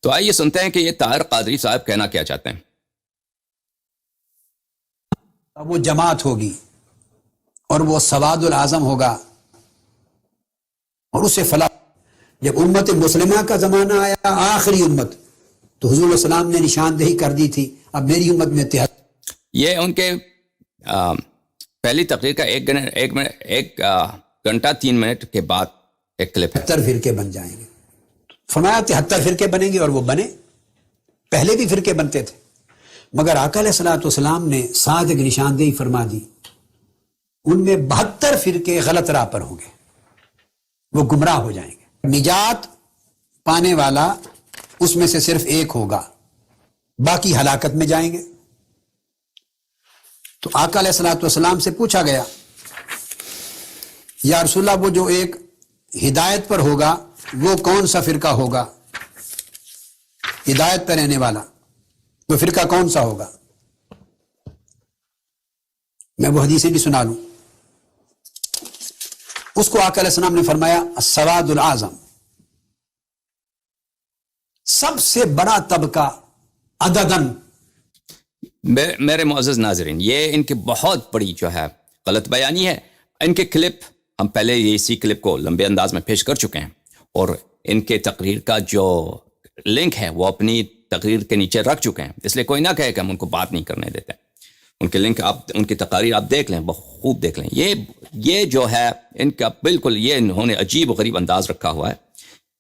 تو آئیے سنتے ہیں کہ یہ طاہر قادری صاحب کہنا کیا چاہتے ہیں. وہ جماعت ہوگی اور وہ سواد العظم ہوگا اور اسے فلاح. جب امت مسلمہ کا زمانہ آیا آخری امت تو حضور علیہ السلام نے نشاندہی کر دی تھی اب میری امت میں یہ ان کے پہلی تقریر کا ایک گھنٹہ 3 منٹ کے بعد ایک کلپ ہے. 73 فرقے بن جائیں گے. فرمایا 73 فرقے بنیں گے اور وہ بنے. پہلے بھی فرقے بنتے تھے مگر آقا علیہ الصلوۃ والسلام نے ساتھ ایک نشاندہی فرما دی. ان میں 72 فرقے غلط راہ پر ہوں گے, وہ گمراہ ہو جائیں گے. نجات پانے والا اس میں سے صرف ایک ہوگا, باقی ہلاکت میں جائیں گے. تو آقا علیہ الصلوۃ والسلام سے پوچھا گیا یا رسول اللہ وہ جو ایک ہدایت پر ہوگا وہ کون سا فرقہ ہوگا؟ ہدایت پر رہنے والا وہ فرقہ کون سا ہوگا؟ میں وہ حدیثیں بھی سنا لوں. اس کو آقا علیہ السلام نے فرمایا السواد العظم, سب سے بڑا طبقہ عددن. میرے معزز ناظرین, یہ ان کی بہت بڑی جو ہے غلط بیانی ہے. ان کے کلپ ہم پہلے اسی کلپ کو لمبے انداز میں پیش کر چکے ہیں اور ان کے تقریر کا جو لنک ہے وہ اپنی تقریر کے نیچے رکھ چکے ہیں, اس لیے کوئی نہ کہے کہ ہم ان کو بات نہیں کرنے دیتے. ان کے لنک ان کی تقاریر آپ دیکھ لیں, بہت خوب دیکھ لیں. یہ جو ہے ان کا بالکل یہ انہوں نے عجیب و غریب انداز رکھا ہوا ہے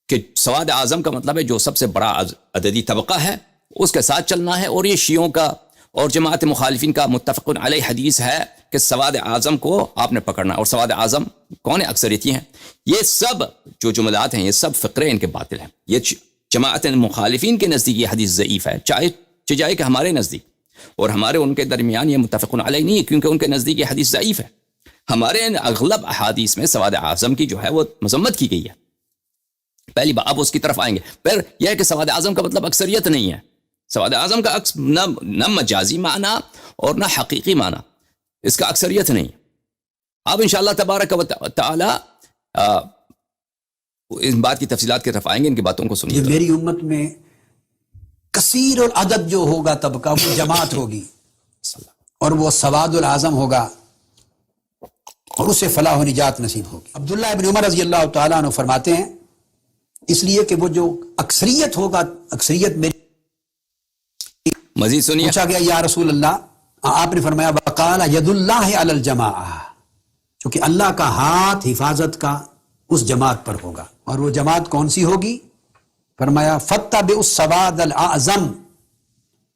کہ سواد اعظم کا مطلب ہے جو سب سے بڑا عددی طبقہ ہے اس کے ساتھ چلنا ہے. اور یہ شیعوں کا اور جماعت مخالفین کا متفق علیہ حدیث ہے کہ سواد اعظم کو آپ نے پکڑنا. اور سواد اعظم کون ہے؟ اکثریتی ہیں. یہ سب جو جملات ہیں یہ سب فقرے ان کے باطل ہیں. یہ جماعت مخالفین کے نزدیک یہ حدیث ضعیف ہے, چاہے کہ ہمارے نزدیک اور ہمارے ان کے درمیان یہ متفق علیہ نہیں ہے کیونکہ ان کے نزدیک یہ حدیث ضعیف ہے. ہمارے اغلب احادیث میں سواد اعظم کی جو ہے وہ مذمت کی گئی ہے. پہلی بات اب اس کی طرف آئیں گے. پھر یہ ہے کہ سواد اعظم کا مطلب اکثریت نہیں ہے. سواد اعظم کا نہ مجازی معنی اور نہ حقیقی معنی, اس کا اکثریت نہیں. اب انشاءاللہ تبارک و تعالی اس بات کی تفصیلات کی طرف آئیں گے, ان کی باتوں کو سنیے. میری امت میں کثیر العدد جو ہوگا طبقہ وہ جماعت ہوگی اور وہ سواد العظم ہوگا اور اسے فلاح و نجات نصیب ہوگی. عبداللہ ابن عمر رضی اللہ تعالیٰ عنہ فرماتے ہیں اس لیے کہ وہ جو اکثریت ہوگا, اکثریت میری. مزید سنیے. پوچھا گیا یا رسول اللہ, آپ نے فرمایا وقال ید اللہ علی الجماعہ, چونکہ اللہ کا ہاتھ حفاظت کا اس جماعت پر ہوگا. اور وہ جماعت کون سی ہوگی؟ فرمایا فاتبعوا السواد الاعظم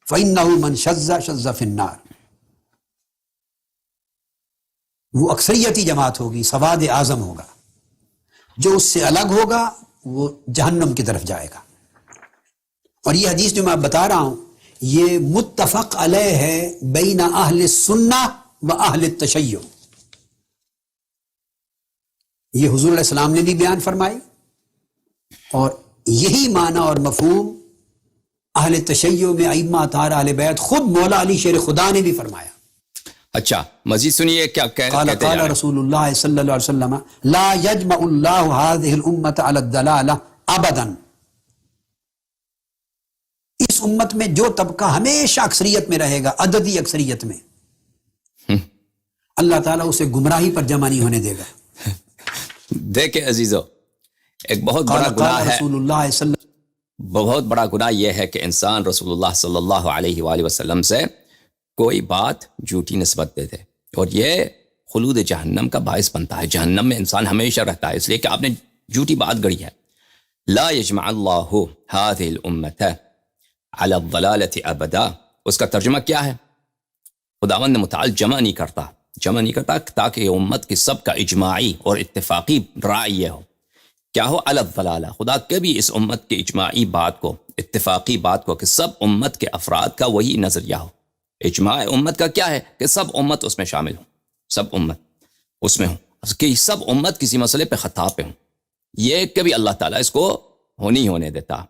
فانه من شذ شذ فی النار. وہ اکثریتی جماعت ہوگی, سواد اعظم ہوگا. جو اس سے الگ ہوگا وہ جہنم کی طرف جائے گا. اور یہ حدیث جو میں آپ بتا رہا ہوں یہ متفق علیہ ہے بین اہل السنہ و اہل التشیع. یہ حضور علیہ السلام نے بھی بیان فرمائی اور یہی معنی اور مفہوم اہل تشیع میں ائمہ اطہار اہل بیت, خود مولا علی شیر خدا نے بھی فرمایا. اچھا مزید سنیے کیا قال قال رسول اللہ صلی اللہ علیہ وسلم لا یجمع اللہ هذه الامة على الضلالة ابدا. اس امت میں جو طبقہ ہمیشہ اکثریت میں رہے گا, عددی اکثریت میں, اللہ تعالیٰ اسے گمراہی پر جمع نہیں ہونے دے گا. دیکھیں عزیزو, ایک بہت بڑا گناہ ہے, رسول اللہ صلی بہت بڑا گناہ یہ ہے کہ انسان رسول اللہ صلی اللہ علیہ وآلہ وسلم سے کوئی بات جھوٹی نسبت دے دے اور یہ خلود جہنم کا باعث بنتا ہے. جہنم میں انسان ہمیشہ رہتا ہے اس لیے کہ آپ نے جھوٹی بات گڑھی ہے. لا یجمع اللہ هذه الامة على الضلالة ابدا. اس کا ترجمہ کیا ہے؟ خداوند متعال جمع نہیں کرتا تاکہ یہ امت کی سب کا اجماعی اور اتفاقی رائے یہ ہو کیا ہو علی الضلالہ. خدا کبھی اس امت کے اجماعی بات کو, اتفاقی بات کو, کہ سب امت کے افراد کا وہی نظریہ ہو. اجماع امت کا کیا ہے کہ سب امت اس میں شامل ہو, سب امت اس میں ہو, کہ سب امت کسی مسئلے پہ خطا پہ ہوں. یہ کبھی اللہ تعالیٰ اس کو نہیں ہونے دیتا.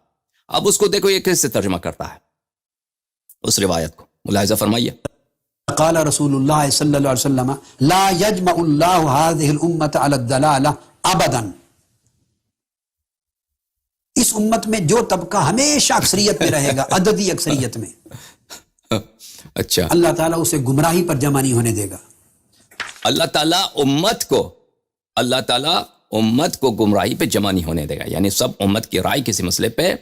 اب اس کو دیکھو یہ کیسے ترجمہ کرتا ہے اس روایت کو, ملاحظہ فرمائیے. قال رسول اللہ صلی اللہ علیہ وسلم لا یجمع اللہ هذه الامة على الضلالة ابدا. اس اس امت میں جو طبقہ ہمیشہ اکثریت میں رہے گا، عددی اکثریت میں، اچھا، اللہ تعالیٰ اسے گمراہی پر جمع نہیں ہونے دے گا۔ اللہ تعالیٰ امت کو گمراہی پہ جمع نہیں ہونے دے گا، یعنی سب امت کی رائے کسی مسئلے پہ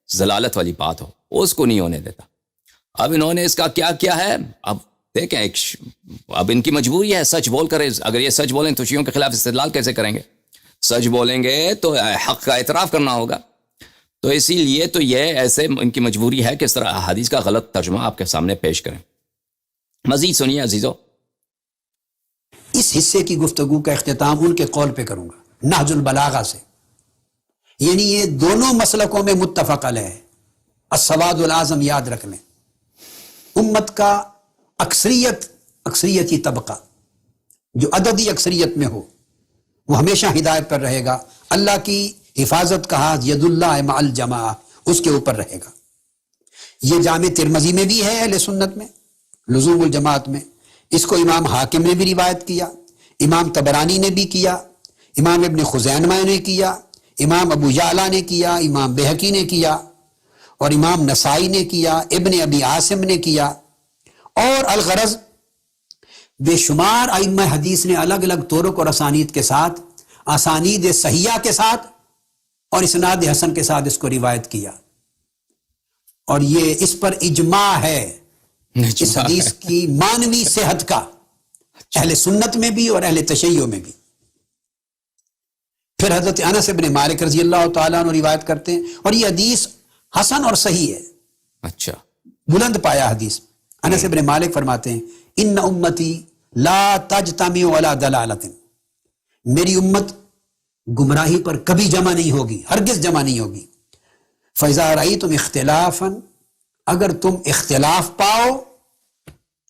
ضلالت والی بات ہو اس کو نہیں ہونے دیتا۔ اب انہوں نے اس کا کیا کیا ہے، اب دیکھیں اب ان کی مجبوری ہے سچ بول کر، اگر یہ سچ بولیں تو شیعوں کے خلاف استدلال کیسے کریں گے؟ سچ بولیں گے تو حق کا اعتراف کرنا ہوگا، تو اسی لیے تو یہ ایسے ان کی مجبوری ہے کہ اس طرح احادیث کا غلط ترجمہ آپ کے سامنے پیش کریں۔ مزید سنیے عزیزو، اس حصے کی گفتگو کا اختتام ان کے قول پہ کروں گا، نہج البلاغہ سے، یعنی یہ دونوں مسلکوں میں متفق علیہ ہے۔ السواد العظم یاد رکھ لیں، امت کا اکثریتی طبقہ جو عددی اکثریت میں ہو وہ ہمیشہ ہدایت پر رہے گا، اللہ کی حفاظت کا ہاتھ ید اللہ مع الجماعہ اس کے اوپر رہے گا۔ یہ جامع ترمذی میں بھی ہے اہل سنت میں، لزوم الجماعت میں، اس کو امام حاکم نے بھی روایت کیا، امام طبرانی نے بھی کیا، امام ابن خزیمہ نے کیا، امام ابو یعلا نے کیا، امام بہقی نے کیا، اور امام نسائی نے کیا، ابن ابی عاصم نے کیا، اور الغرض بے شمار ائمہ حدیث نے الگ الگ طرق اور اسانید کے ساتھ، اسانید صحیحہ کے ساتھ اور اسناد حسن کے ساتھ اس کو روایت کیا، اور یہ اس پر اجماع ہے اس حدیث کی مانوی صحت کا، اہل سنت میں بھی اور اہل تشیع میں بھی۔ پھر حضرت انس بن مالک رضی اللہ تعالیٰ عنہ روایت کرتے ہیں، اور یہ حدیث حسن اور صحیح ہے، اچھا بلند پایا حدیث۔ انس بن مالک فرماتے ہیں ان امتی لا تجتمع علی ضلالۃ، میری امت گمراہی پر کبھی جمع نہیں ہوگی، ہرگز جمع نہیں ہوگی۔ فاذا رأیتم اختلافا، اگر تم اختلاف پاؤ،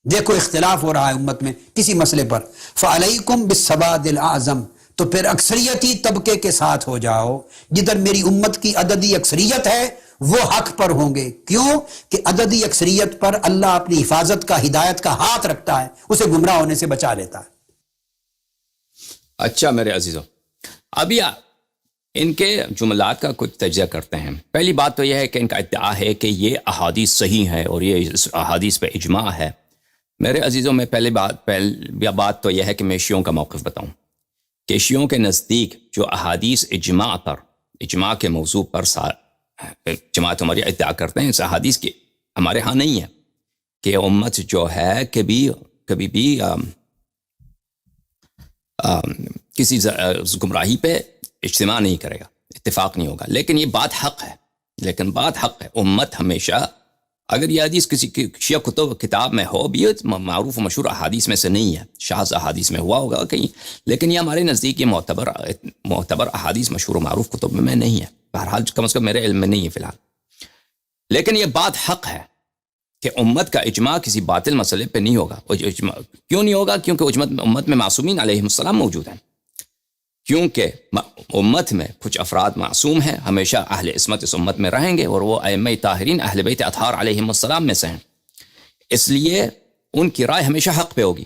دیکھو اختلاف ہو رہا ہے امت میں کسی مسئلے پر، فعلیکم بالسواد الاعظم، تو پھر اکثریتی طبقے کے ساتھ ہو جاؤ، جدھر میری امت کی عددی اکثریت ہے وہ حق پر ہوں گے۔ کیوں کہ عددی اکثریت پر اللہ اپنی حفاظت کا، ہدایت کا ہاتھ رکھتا ہے، اسے گمراہ ہونے سے بچا لیتا ہے۔ اچھا میرے عزیزوں، ابھی ان کے جملات کا کچھ تجزیہ کرتے ہیں۔ پہلی بات تو یہ ہے کہ ان کا ادعا ہے کہ یہ احادیث صحیح ہے اور یہ اس احادیث پہ اجماع ہے۔ میرے عزیزوں، میں پہلی بات تو یہ ہے کہ میں شیعوں کا موقف بتاؤں کہ شیعوں کے نزدیک جو احادیث اجماع کے موضوع پر جماعت ہماری ادعا کرتے ہیں، اس احادیث کی ہمارے ہاں نہیں ہے کہ امت جو ہے کبھی بھی کسی گمراہی پہ اجتماع نہیں کرے گا، اتفاق نہیں ہوگا۔ لیکن یہ بات حق ہے، امت ہمیشہ، اگر یہ حدیث کسی شیعہ کتاب میں ہو بھی، معروف و مشہور احادیث میں سے نہیں ہے، شاذ احادیث میں ہوا ہوگا کہیں، لیکن یہ ہمارے نزدیک یہ معتبر احادیث مشہور و معروف کتب میں نہیں ہے، بہرحال کم از کم میرے علم میں نہیں ہے فی الحال۔ لیکن یہ بات حق ہے کہ امت کا اجماع کسی باطل مسئلے پہ نہیں ہوگا۔ کیوں نہیں ہوگا؟ کیونکہ امت میں معصومین علیہم السلام موجود ہیں، کیونکہ امت میں کچھ افراد معصوم ہیں، ہمیشہ اہل عصمت اس امت میں رہیں گے، اور وہ ائمہ طاہرین اہل بیت اطہار علیہم السلام میں سے ہیں، اس لیے ان کی رائے ہمیشہ حق پہ ہوگی۔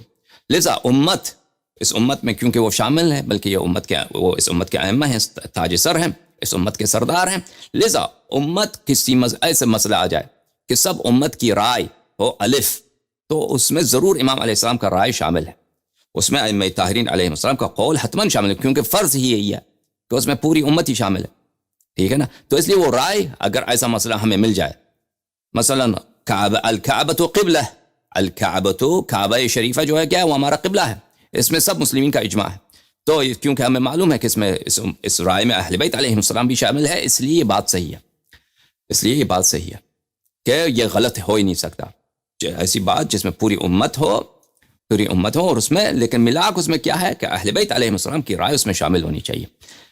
لذا اس امت میں کیونکہ وہ شامل ہیں، بلکہ وہ اس امت کے ائمہ ہیں، تاج سر ہیں، اس امت کے سردار ہیں، لذا امت کسی ایسے مسئلہ آ جائے کہ سب امت کی رائے ہو الف، تو اس میں ضرور امام علیہ السلام کا رائے شامل ہے، اس میں ائمہ طاہرین علیہ السلام کا قول حتماً شامل ہے، کیونکہ فرض ہی یہی ہے کہ اس میں پوری امت ہی شامل ہے، ٹھیک ہے نا؟ تو اس لیے وہ رائے، اگر ایسا مسئلہ ہمیں مل جائے، مثلا الکعبۃ قبلہ، کعبہ شریفہ جو ہے کیا ہے، وہ ہمارا قبلہ ہے، اس میں سب مسلمین کا اجماع ہے، تو کیونکہ ہمیں معلوم ہے کہ اس رائے میں اہل بیت علیہ السلام بھی شامل ہے، اس لیے یہ بات صحیح ہے کہ یہ غلط ہو ہی نہیں سکتا، ایسی بات جس میں پوری امت ہو اور اس میں، لیکن ملاک اس میں کیا ہے کہ اہل بیت علیہ السلام کی رائے اس میں شامل ہونی چاہیے۔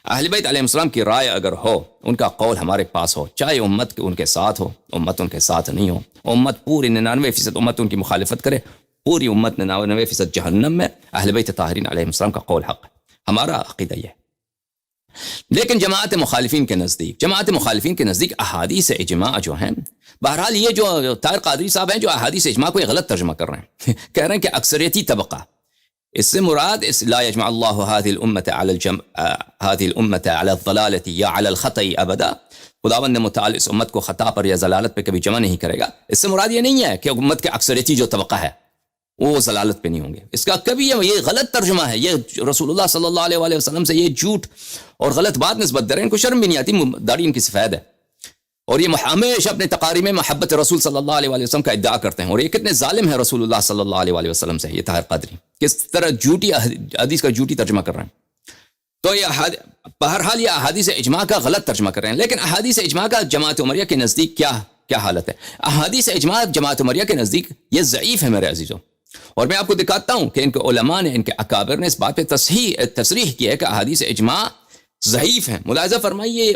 اہل بیت علیہ السلام کی رائے اگر ہو، ان کا قول ہمارے پاس ہو، چاہے امت ان کے ساتھ ہو، امت ان کے ساتھ نہیں ہو، امت پوری 99% امت ان کی مخالفت کرے، پوری امت 99% جہنم میں، اہل بیت طاہرین علیہ السلام کا قول حق ہے، ہمارا عقیدہ یہ ہے۔ لیکن جماعت مخالفین کے نزدیک احادیث اجماع جو ہیں، بہرحال یہ جو طاہر قادری صاحب ہیں جو احادیث اجماع کو غلط ترجمہ کر رہے ہیں، کہہ رہے ہیں کہ اکثریتی طبقہ، اس سے مراد اس لا یجمع اللہ هذه الامة على هذه الامة على الضلالة یا على الخطأ ابدا، خداوند متعال اس امت کو خطا پر یا ضلالت پہ کبھی جمع نہیں کرے گا. اس سے مراد یہ نہیں ہے کہ امت کے اکثریتی جو طبقہ ہے وہ ضلالت پہ نہیں ہوں گے. اس کا کبھی یہ غلط ترجمہ ہے. یہ رسول اللہ صلی اللہ علیہ وسلم سے یہ جھوٹ اور غلط بات نسبت دے رہے ہیں. ان کو شرم بھی نہیں آتی، داڑھی ان کی سفید ہے، اور یہ ہمیشہ اپنے تقاریر میں محبت رسول صلی اللہ علیہ وسلم کا ادعا کرتے ہیں. اور یہ کتنے ظالم ہیں رسول اللہ صلی اللہ علیہ وسلم سے. یہ طاہر قادری کس طرح جھوٹی حدیث کا جھوٹی ترجمہ کر رہے ہیں. تو یہ بہرحال یہ احادیث اجماع کا غلط ترجمہ کر رہے ہیں. لیکن احادیث اجماع کا جماعت عمریہ کے نزدیک کیا حالت ہے؟ احادیث اجماع جماعت عمریہ کے نزدیک یہ ضعیف ہے میرے عزیزوں. اور میں آپ کو دکھاتا ہوں کہ ان کے علماء نے، ان کے اکابر نے اس بات پہ تصریح کی ہے کہ احادیث اجماع ضعیف ہیں. ملاحظہ فرمائیے،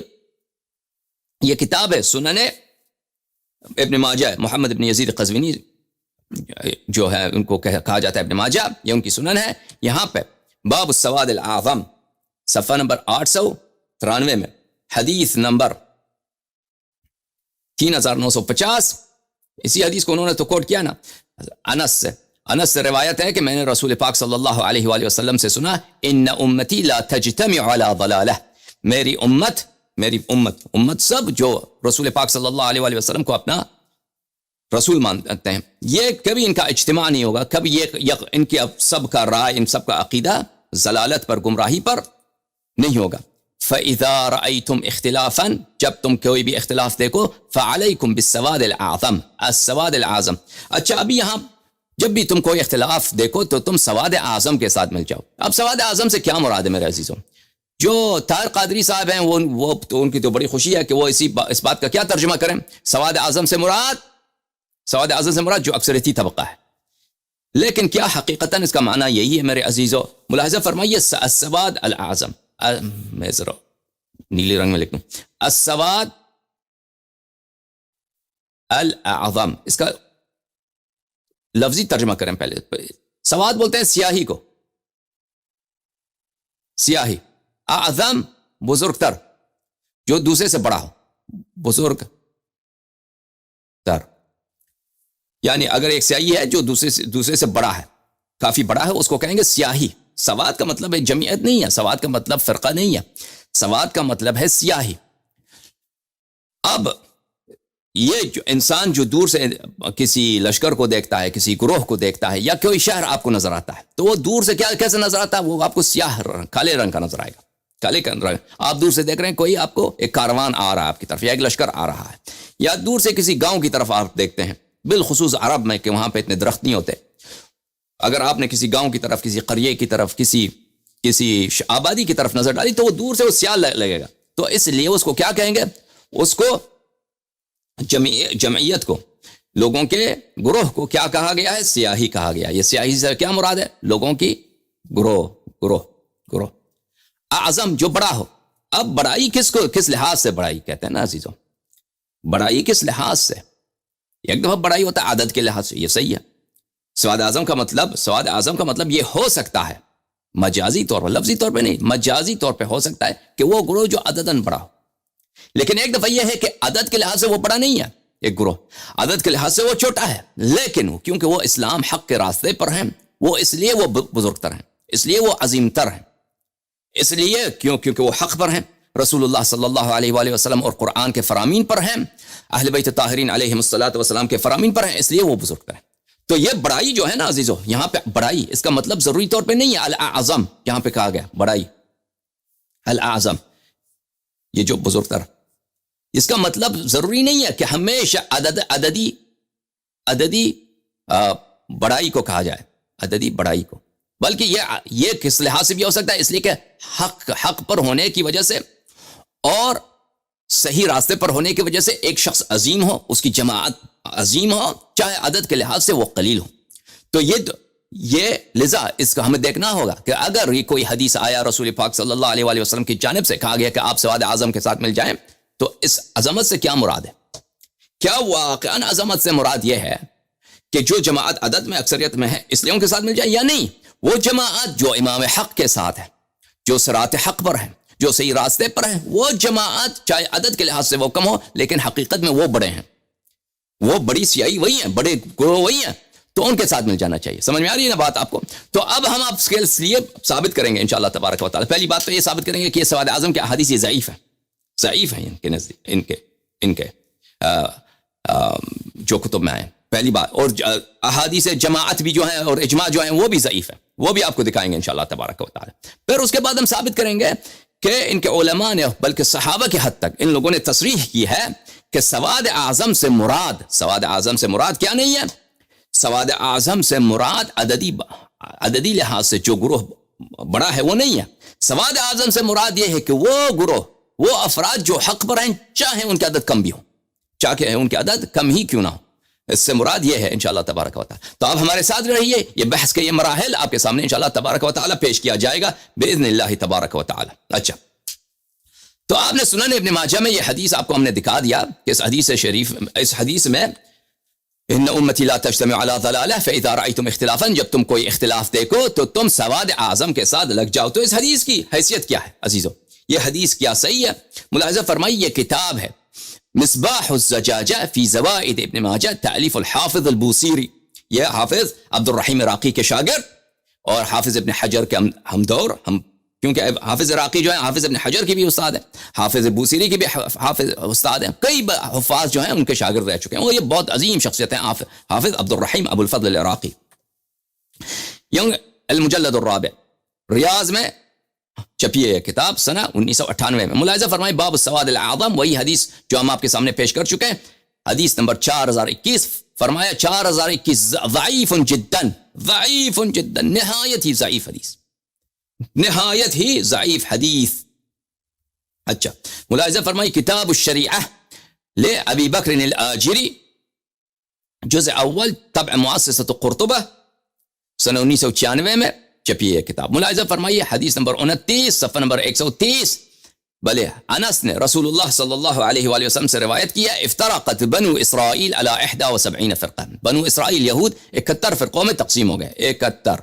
یہ کتاب ہے سنن ابن ماجہ، محمد ابن یزید قزوینی جو ہے ان کو کہا جاتا ہے ابن ماجہ، یہ ان کی سنن ہے. یہاں پہ باب السواد الاعظم صفحہ نمبر 893 میں حدیث نمبر 3950، اسی حدیث کو انہوں نے تو کوٹ کیا نا انس سے روایت ہے کہ میں نے رسول پاک صلی اللہ علیہ وآلہ وسلم سے سنا، ان امتی لا تجتمع علی ضلالہ، میری امت سب جو رسول پاک صلی اللہ علیہ وآلہ وسلم کو اپنا رسول مانتے ہیں، یہ کبھی ان کا اجتماع نہیں ہوگا. کبھی یہ ان کی سب کا رائے، ان سب کا عقیدہ ضلالت پر، گمراہی پر نہیں ہوگا. فَإِذَا رَأَيْتُمْ اِخْتِلَافًا، جب تم کوئی بھی اختلاف دیکھو، فَعَلَيْكُمْ بِالسَّوَادِ الْأَعْظَمِ، السواد العظم. اچھا ابھی یہاں جب بھی تم کوئی اختلاف دیکھو تو تم سواد اعظم کے ساتھ مل جاؤ. اب سواد اعظم سے کیا مراد ہے میرے عزیزوں؟ جو طاہر قادری صاحب ہیں وہ تو ان کی تو بڑی خوشی ہے کہ وہ اس بات کا کیا ترجمہ کریں. سواد اعظم سے مراد جو اکثریتی طبقہ ہے. لیکن کیا حقیقتاً اس کا معنی یہی ہے میرے عزیزوں؟ ملاحظہ فرمائیے، السواد الاعظم، میں ذرا نیلے رنگ میں لکھ دوں، السواد الاعظم، اس کا لفظی ترجمہ کریں. پہلے سواد بولتے ہیں سیاہی کو، سیاہی. اعظم بزرگ تر، جو دوسرے سے بڑا ہو، بزرگ تر. یعنی اگر ایک سیاہی ہے جو دوسرے سے بڑا ہے، کافی بڑا ہے، اس کو کہیں گے سیاہی. سواد کا مطلب ہے جمعیت نہیں ہے، سواد کا مطلب فرقہ نہیں ہے، سواد کا مطلب ہے سیاہی. اب یہ جو انسان جو دور سے کسی لشکر کو دیکھتا ہے، کسی گروہ کو دیکھتا ہے، یا کوئی شہر آپ کو نظر آتا ہے، تو وہ دور سے کیسے نظر آتا ہے؟ وہ آپ کو سیاہ کالے رنگ کا نظر آئے گا. کالے کا رنگ. آپ دور سے دیکھ رہے ہیں کوئی آپ کو ایک کاروان آ رہا ہے آپ کی طرف، یا ایک لشکر آ رہا ہے، یا دور سے کسی گاؤں کی طرف آپ دیکھتے ہیں، بالخصوص عرب میں کہ وہاں پہ اتنے درخت نہیں ہوتے. اگر آپ نے کسی گاؤں کی طرف، کسی قریے کی طرف، کسی آبادی کی طرف نظر ڈالی تو وہ دور سے وہ سیاہ لگے گا. تو اس لیے اس کو کیا کہیں گے؟ اس کو جمعیت کو، لوگوں کے گروہ کو کیا کہا گیا ہے؟ سیاہی کہا گیا. یہ سیاہی سے کیا مراد ہے؟ لوگوں کی گروہ. اعظم جو بڑا ہو. اب بڑائی کس لحاظ سے بڑائی کہتے ہیں نا عزیزوں؟ بڑائی کس لحاظ سے؟ ایک دفعہ بڑائی ہوتا ہے عدد کے لحاظ سے، یہ صحیح ہے. سواد اعظم کا مطلب یہ ہو سکتا ہے مجازی طور پر، لفظی طور پہ نہیں، مجازی طور پہ ہو سکتا ہے کہ وہ گروہ جو عدداً بڑا ہو. لیکن ایک دفعہ یہ ہے کہ عدد کے لحاظ سے وہ بڑا نہیں ہے، ایک گروہ عدد کے لحاظ سے وہ چھوٹا ہے، لیکن کیونکہ وہ اسلام حق کے راستے پر ہیں، وہ اس لیے وہ بزرگ تر ہیں، اس لیے وہ عظیم تر ہیں، اس لیے کیونکہ وہ حق پر ہیں، رسول اللہ صلی اللہ علیہ وآلہ وسلم اور قرآن کے فرامین پر ہیں، اہل بیت طاہرین علیہم الصلاۃ والسلام کے فرامین پر ہیں، اس لیے وہ بزرگ تر ہیں. تو یہ بڑائی جو ہے نا عزیزو، یہاں پہ بڑائی اس کا مطلب ضروری طور پہ نہیں ہے الاعظم. یہاں پہ کہا گیا بڑائی الاعظم، یہ جو بزرگ تر، اس کا مطلب ضروری نہیں ہے کہ ہمیشہ عددی بڑائی کو کہا جائے، عددی بڑائی کو، بلکہ یہ کس لحاظ سے بھی ہو سکتا ہے، اس لیے کہ حق پر ہونے کی وجہ سے اور صحیح راستے پر ہونے کی وجہ سے ایک شخص عظیم ہو، اس کی جماعت عظیم ہو، چاہے عدد کے لحاظ سے وہ قلیل ہو. تو یہ لذا اس کا ہمیں دیکھنا ہوگا کہ اگر یہ کوئی حدیث آیا رسول پاک صلی اللہ علیہ وآلہ وسلم کی جانب سے کہا گیا کہ آپ سواد اعظم کے ساتھ مل جائیں، تو اس عظمت سے کیا مراد ہے؟ کیا واقعاً عظمت سے مراد یہ ہے کہ جو جماعت عدد میں اکثریت میں ہے اس لیے ان کے ساتھ مل جائے، یا نہیں؟ وہ جماعت جو امام حق کے ساتھ ہے، جو صراط حق پر ہے، جو صحیح راستے پر ہے، وہ جماعت چاہے عدد کے لحاظ سے وہ کم ہو لیکن حقیقت میں وہ بڑے ہیں، وہ بڑی سیاہی وہی ہیں، بڑے گروہ وہی ہیں، تو ان کے ساتھ مل جانا چاہیے. سمجھ میں آ رہی ہے نا بات آپ کو؟ تو اب ہم آپ اسکیلس لیے ثابت کریں گے انشاءاللہ تبارک و تعالی. پہلی بات تو یہ ثابت کریں گے کہ یہ سواد اعظم کے احادیث یہ ضعیف ہے, ضعیف ہیں ان کے نزدیک, ان کے جو کتب میں آئے. پہلی بات. اور احادیث جماعت بھی جو ہیں اور اجماع جو ہیں وہ بھی ضعیف ہے, وہ بھی آپ کو دکھائیں گے انشاءاللہ تبارک و تعالی. پھر اس کے بعد ہم ثابت کریں گے کہ ان کے علماء نے بلکہ صحابہ کی حد تک ان لوگوں نے تصریح کی ہے کہ سواد اعظم سے مراد کیا نہیں ہے؟ سواد اعظم سے مراد عددی لحاظ سے جو گروہ بڑا ہے وہ نہیں ہے. سواد اعظم سے مراد یہ ہے کہ وہ گروہ, وہ افراد جو حق پر ہیں, چاہے ان کی عدد کم بھی ہو, چاہے ان کی عدد کم ہی کیوں نہ ہو, اس سے مراد یہ ہے انشاءاللہ تبارک و تعالی. تو آپ ہمارے ساتھ رہیے, یہ بحث کے یہ مراحل آپ کے سامنے انشاءاللہ تبارک و تعالی پیش کیا جائے گا باذن اللہ تبارک و تعالی. اچھا, تو آپ نے سنن ابن ماجہ میں یہ حدیث آپ کو ہم نے دکھا دیا کہ اس حدیث میں ان امتی لا تجتمع علی ضلالہ فاذا رأیتم اختلافا, جب تم کوئی اختلاف دیکھو تو تم سواد اعظم کے ساتھ لگ جاؤ. تو اس حدیث کی حیثیت کیا ہے عزیزو؟ یہ حدیث کیا صحیح ہے؟ ملاحظہ فرمائی, یہ کتاب ہے مصباح الزجاجہ فی زوائد ابن ماجہ, تالیف الحافظ البوصیری. یہ حافظ عبد الرحیم عراقی کے شاگرد اور حافظ ابن حجر کے ہمدور, کیونکہ حافظ عراقی جو ہے حافظ ابن حجر کی بھی استاد ہے, حافظ بوصیری کی بھی حافظ استاد ہیں, کئی حفاظ جو ہیں ان کے شاگرد رہ چکے ہیں, اور یہ بہت عظیم شخصیت ہیں حافظ عبد الرحیم ابو الفضل العراقی. المجلد الرابع ریاض میں چھپی ہے یہ کتاب سنہ 1998 میں. ملاحظہ فرمائے باب السواد الاعظم, وہی حدیث جو ہم آپ کے سامنے پیش کر چکے ہیں, حدیث نمبر 4021. فرمایا 4021 ضعیف جدا, نہایت ہی ضعیف حدیث, نہایت ہی ضعیف حدیث. اچھا, ملاحظہ فرمائی کتاب الشریعہ لے ابی بکر الآجری, جزء اول, طبع مؤسسۃ قرطبہ, سنہ 1996 میں چھپی ہے کتاب. ملاحظہ فرمائیے حدیث نمبر 29 صفحہ نمبر 130. بلے انس نے رسول اللہ صلی اللہ علیہ وآلہ وسلم سے روایت کیا, افترقت بنو اسرائیل علی 71 فرقہ, بنو اسرائیل یہود 71 فرقوں میں تقسیم ہو گئے, 71.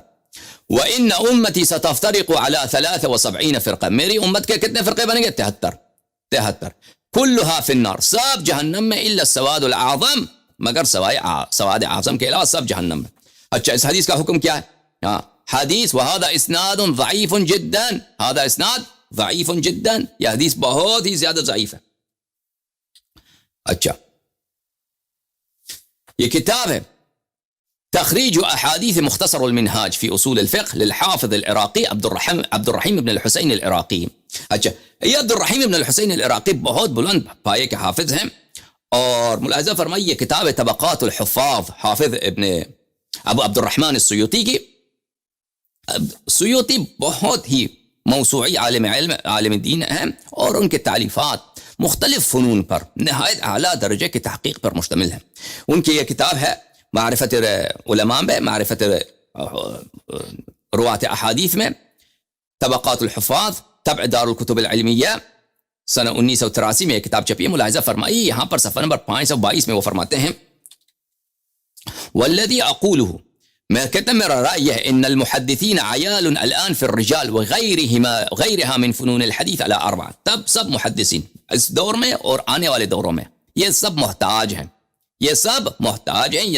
وَإِنَّ أُمَّتِي سَتَفْتَرِقُ عَلَى 73 فرقہ, میری امت کے کتنے فرقے بنیں گے؟ 73. كلها في النار, سب جہنم میں, الا السواد العظم, مگر سواد اعظم کے علاوہ سب جہنم میں. اچھا, اس حدیث کا حکم کیا ہے؟ حدیث وهذا اسناد ضعیف جدا, هذا اسناد ضعیف جدا, یہ حدیث بہت ہی زیادہ ضعیف ہے. اچھا, یہ کتاب ہے تخریج احادیث مختصر المنہاج فی اصول الفقہ للحافظ العراقی عبد الرحیم ابن الحسین العراقی. اچھا, یہ عبد الرحیم ابن الحسین العراقی بہت بلند پائے کے حافظ ہیں, اور ملاحظہ فرمائیے یہ کتاب طبقات الحفاظ حافظ ابن ابو عبد الرحمن السیوطی کی. سیوطی بہت ہی موسوعی عالم دین ہیں, اور ان کے تعلیفات مختلف فنون پر نہایت اعلیٰ درجے کی تحقیق پر مشتمل ہیں. ان کی یہ کتاب ہے معرفت علماء میں, معرفت روات احادیث میں, طبقات الحفاظ, طبع دار الکتب العلمیہ, سنہ 1983 میں یہ کتاب چھپی ہے. ملاحظہ فرمائی یہاں پر صفحہ نمبر 522 میں وہ فرماتے ہیں, والذی اقولہ, میں کہتا میرا رائے ہے, ان المحدثین عیال الان فی الرجال وغیرها من فنون الحدیث علی 4. تب سب محدثین اس دور میں اور آنے والے دوروں میں یہ سب محتاج ہیں, یہ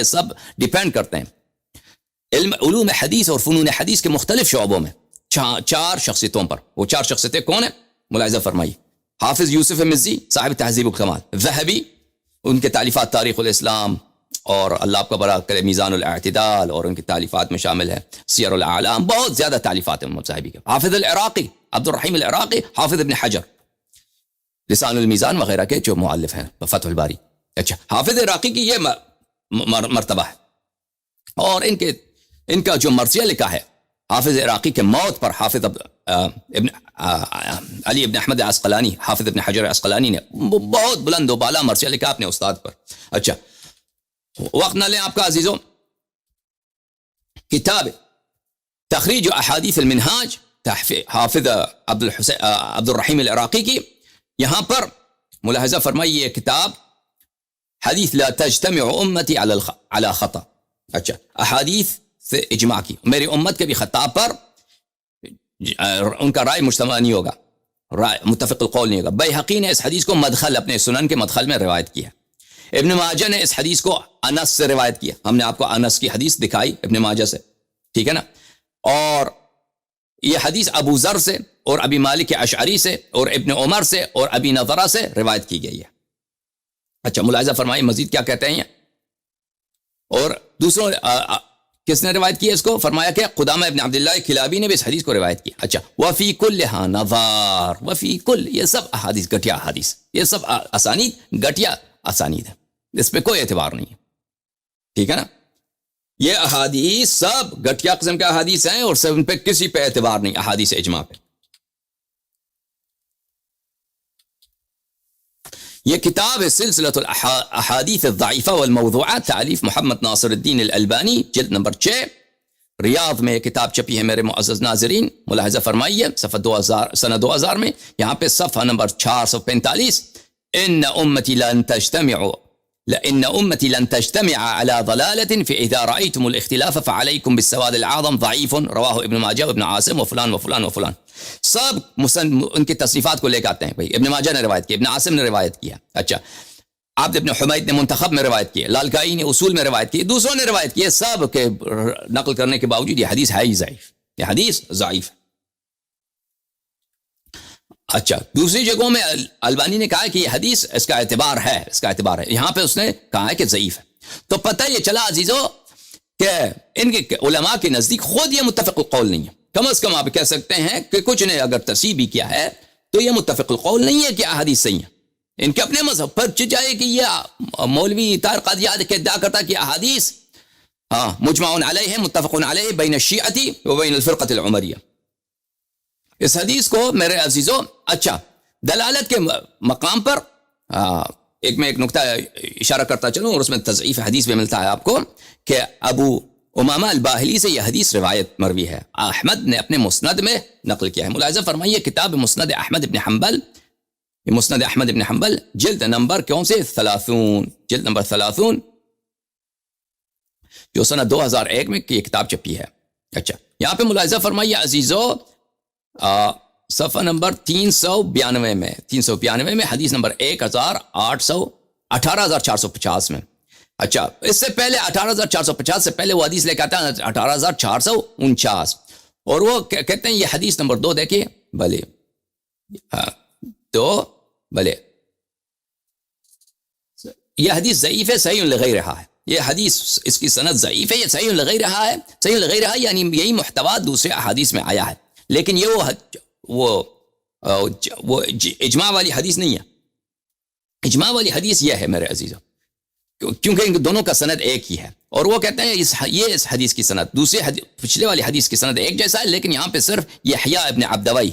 سب ڈیپینڈ کرتے ہیں علوم حدیث اور فنون حدیث کے مختلف شعبوں میں 4 شخصیتوں پر. وہ 4 شخصیتیں کون ہیں؟ ملاحظہ فرمائی حافظ یوسف مزی صاحب تہذیب الکمال, ذہبی ان کے تعلیفات تاریخ الاسلام, اور اللہ آپ کا بڑا کرے میزان الاعتدال, اور ان کی تعلیفات میں شامل ہے سیر الاعلام, بہت زیادہ تعلیفات ہیں صاحبی کے. حافظ العراقی عبد الرحیم العراقی, حافظ ابن حجر لسان المیزان وغیرہ کے جو مؤلف ہیں فتح الباری. اچھا, حافظ عراقی کی یہ مرتبہ ہے, اور ان کا جو مرثیہ لکھا ہے حافظ عراقی کے موت پر حافظ ابن علی ابن احمد عسقلانی, حافظ ابن حجر عسقلانی نے بہت بلند و بالا مرثیہ لکھا اپنے استاد پر. اچھا, وقت نہ لیں آپ کا عزیزوں, کتاب تخریج احادیث المنہاج حافظ عبد الرحیم العراقی کی, یہاں پر ملاحظہ فرمائیے یہ کتاب حدیث لا تجتمع امتی علی خطا. اچھا, احادیث سے اجماع کی, میری امت کے بھی خطا پر ان کا رائے مجتمع نہیں ہوگا, رائے متفق القول نہیں ہوگا. بیہقی نے اس حدیث کو مدخل, اپنے سنن کے مدخل میں روایت کیا. ابن ماجہ نے اس حدیث کو انس سے روایت کیا. ہم نے آپ کو انس کی حدیث دکھائی ابن ماجہ سے, ٹھیک ہے نا. اور یہ حدیث ابو ذر سے اور ابی مالک اشعری سے اور ابن عمر سے اور ابی نضرہ سے روایت کی گئی ہے. اچھا ملاحظہ فرمائیے مزید کیا کہتے ہیں. اور دوسروں کس نے روایت کی ہے اس کو؟ فرمایا کہ قدامہ ابن عبداللہ کلابی نے بھی اس حدیث کو روایت کی. اچھا وفی کلھا نظار, وفی کل, یہ سب احادیث گھٹیا احادیث, یہ سب اسانید گھٹیا اسانید ہے, اس پہ کوئی اعتبار نہیں ہے, ٹھیک ہے نا. یہ احادیث سب گھٹیا قسم کے احادیث ہیں اور سب ان پہ کسی پہ اعتبار نہیں احادیث اجماع پہ. یہ کتاب ہے سلسلۃ الاحادیث الضعیفہ والموضوعات, تعلیف محمد ناصر الدین الالبانی, جلد نمبر 6, ریاض میں یہ کتاب چھپی ہے میرے معزز ناظرین. ملاحظہ فرمائیے صفحہ 2000 سنہ 2000 میں یہاں پہ صفحہ نمبر 445, ان امتی لن تجتمع على ضلالة فإذا رأيتم الاختلاف فعليكم بالسواد الأعظم ضعيف رواه ابن ماجہ وابن عاصم وفلان وفلان وفلان. سب ان کی تصنیفات کو لے کے آتے ہیں بھائی. ابن ماجہ نے روایت کی, ابن عاصم نے روایت کیا, اچھا عبد ابن حمید نے منتخب میں روایت کی, لالکائی نے اصول میں روایت کی, دوسروں نے روایت کی. سب کے نقل کرنے کے باوجود یہ حدیث ہے ہی ضعیف, یہ حدیث ضعیف ہے. اچھا دوسری جگہوں میں البانی نے کہا کہ یہ حدیث اس کا اعتبار ہے, اس کا اعتبار ہے. یہاں پہ اس نے کہا ہے کہ ضعیف ہے. تو پتہ یہ چلا عزیزو کہ ان کے علماء کے نزدیک خود یہ متفق القول نہیں ہے. کم از کم آپ کہہ سکتے ہیں کہ کچھ نے اگر تصحیح بھی کیا ہے تو یہ متفق القول نہیں ہے کہ احادیث صحیح ہیں. ان کے اپنے مذہب پر چاہے کہ یہ مولوی طاہر قادیانی کے ادعا کرتا کہ احادیث مجمع علیہ متفق علیہ بین الشیعہ و بین الفرقۃ العمریہ. اس حدیث کو میرے عزیزو, اچھا دلالت کے مقام پر میں ایک نقطہ اشارہ کرتا چلوں اور اس میں تضعیف حدیث بھی ملتا ہے آپ کو کہ ابو امامہ الباہلی سے یہ حدیث روایت مروی ہے, احمد نے اپنے مسند میں نقل کیا ہے. ملاحظہ فرمائیے کتاب مسند احمد ابن حنبل, مسند احمد ابن حنبل جلد نمبر کون سے 30, جلد نمبر 30 جو سنہ 2001 میں یہ کتاب چھپی ہے. اچھا یہاں پہ ملاحظہ فرمائیے عزیزو صفحہ نمبر 392 میں حدیث نمبر 18450 میں. اچھا اس سے پہلے 18450 سے پہلے وہ حدیث لے کے آتا ہے 18449 اور وہ کہتے ہیں یہ حدیث نمبر 2 دیکھیے بھلے تو بھلے یہ حدیث ضعیف ہے صحیح لغیر رہا ہے. یہ حدیث اس کی سند ضعیف ہے, یہ صحیح لغیر رہا ہے, صحیح لغیر رہا یعنی یہی محتوا دوسرے احادیث میں آیا ہے, لیکن یہ وہ اجماع والی حدیث نہیں ہے. اجماع والی حدیث یہ ہے میرے عزیزوں کیونکہ ان دونوں کا سند ایک ہی ہے. اور وہ کہتے ہیں اس حدیث کی سند دوسرے پچھلے والی حدیث کی سند ایک جیسا ہے, لیکن یہاں پہ صرف یحییٰ ابن عبدوی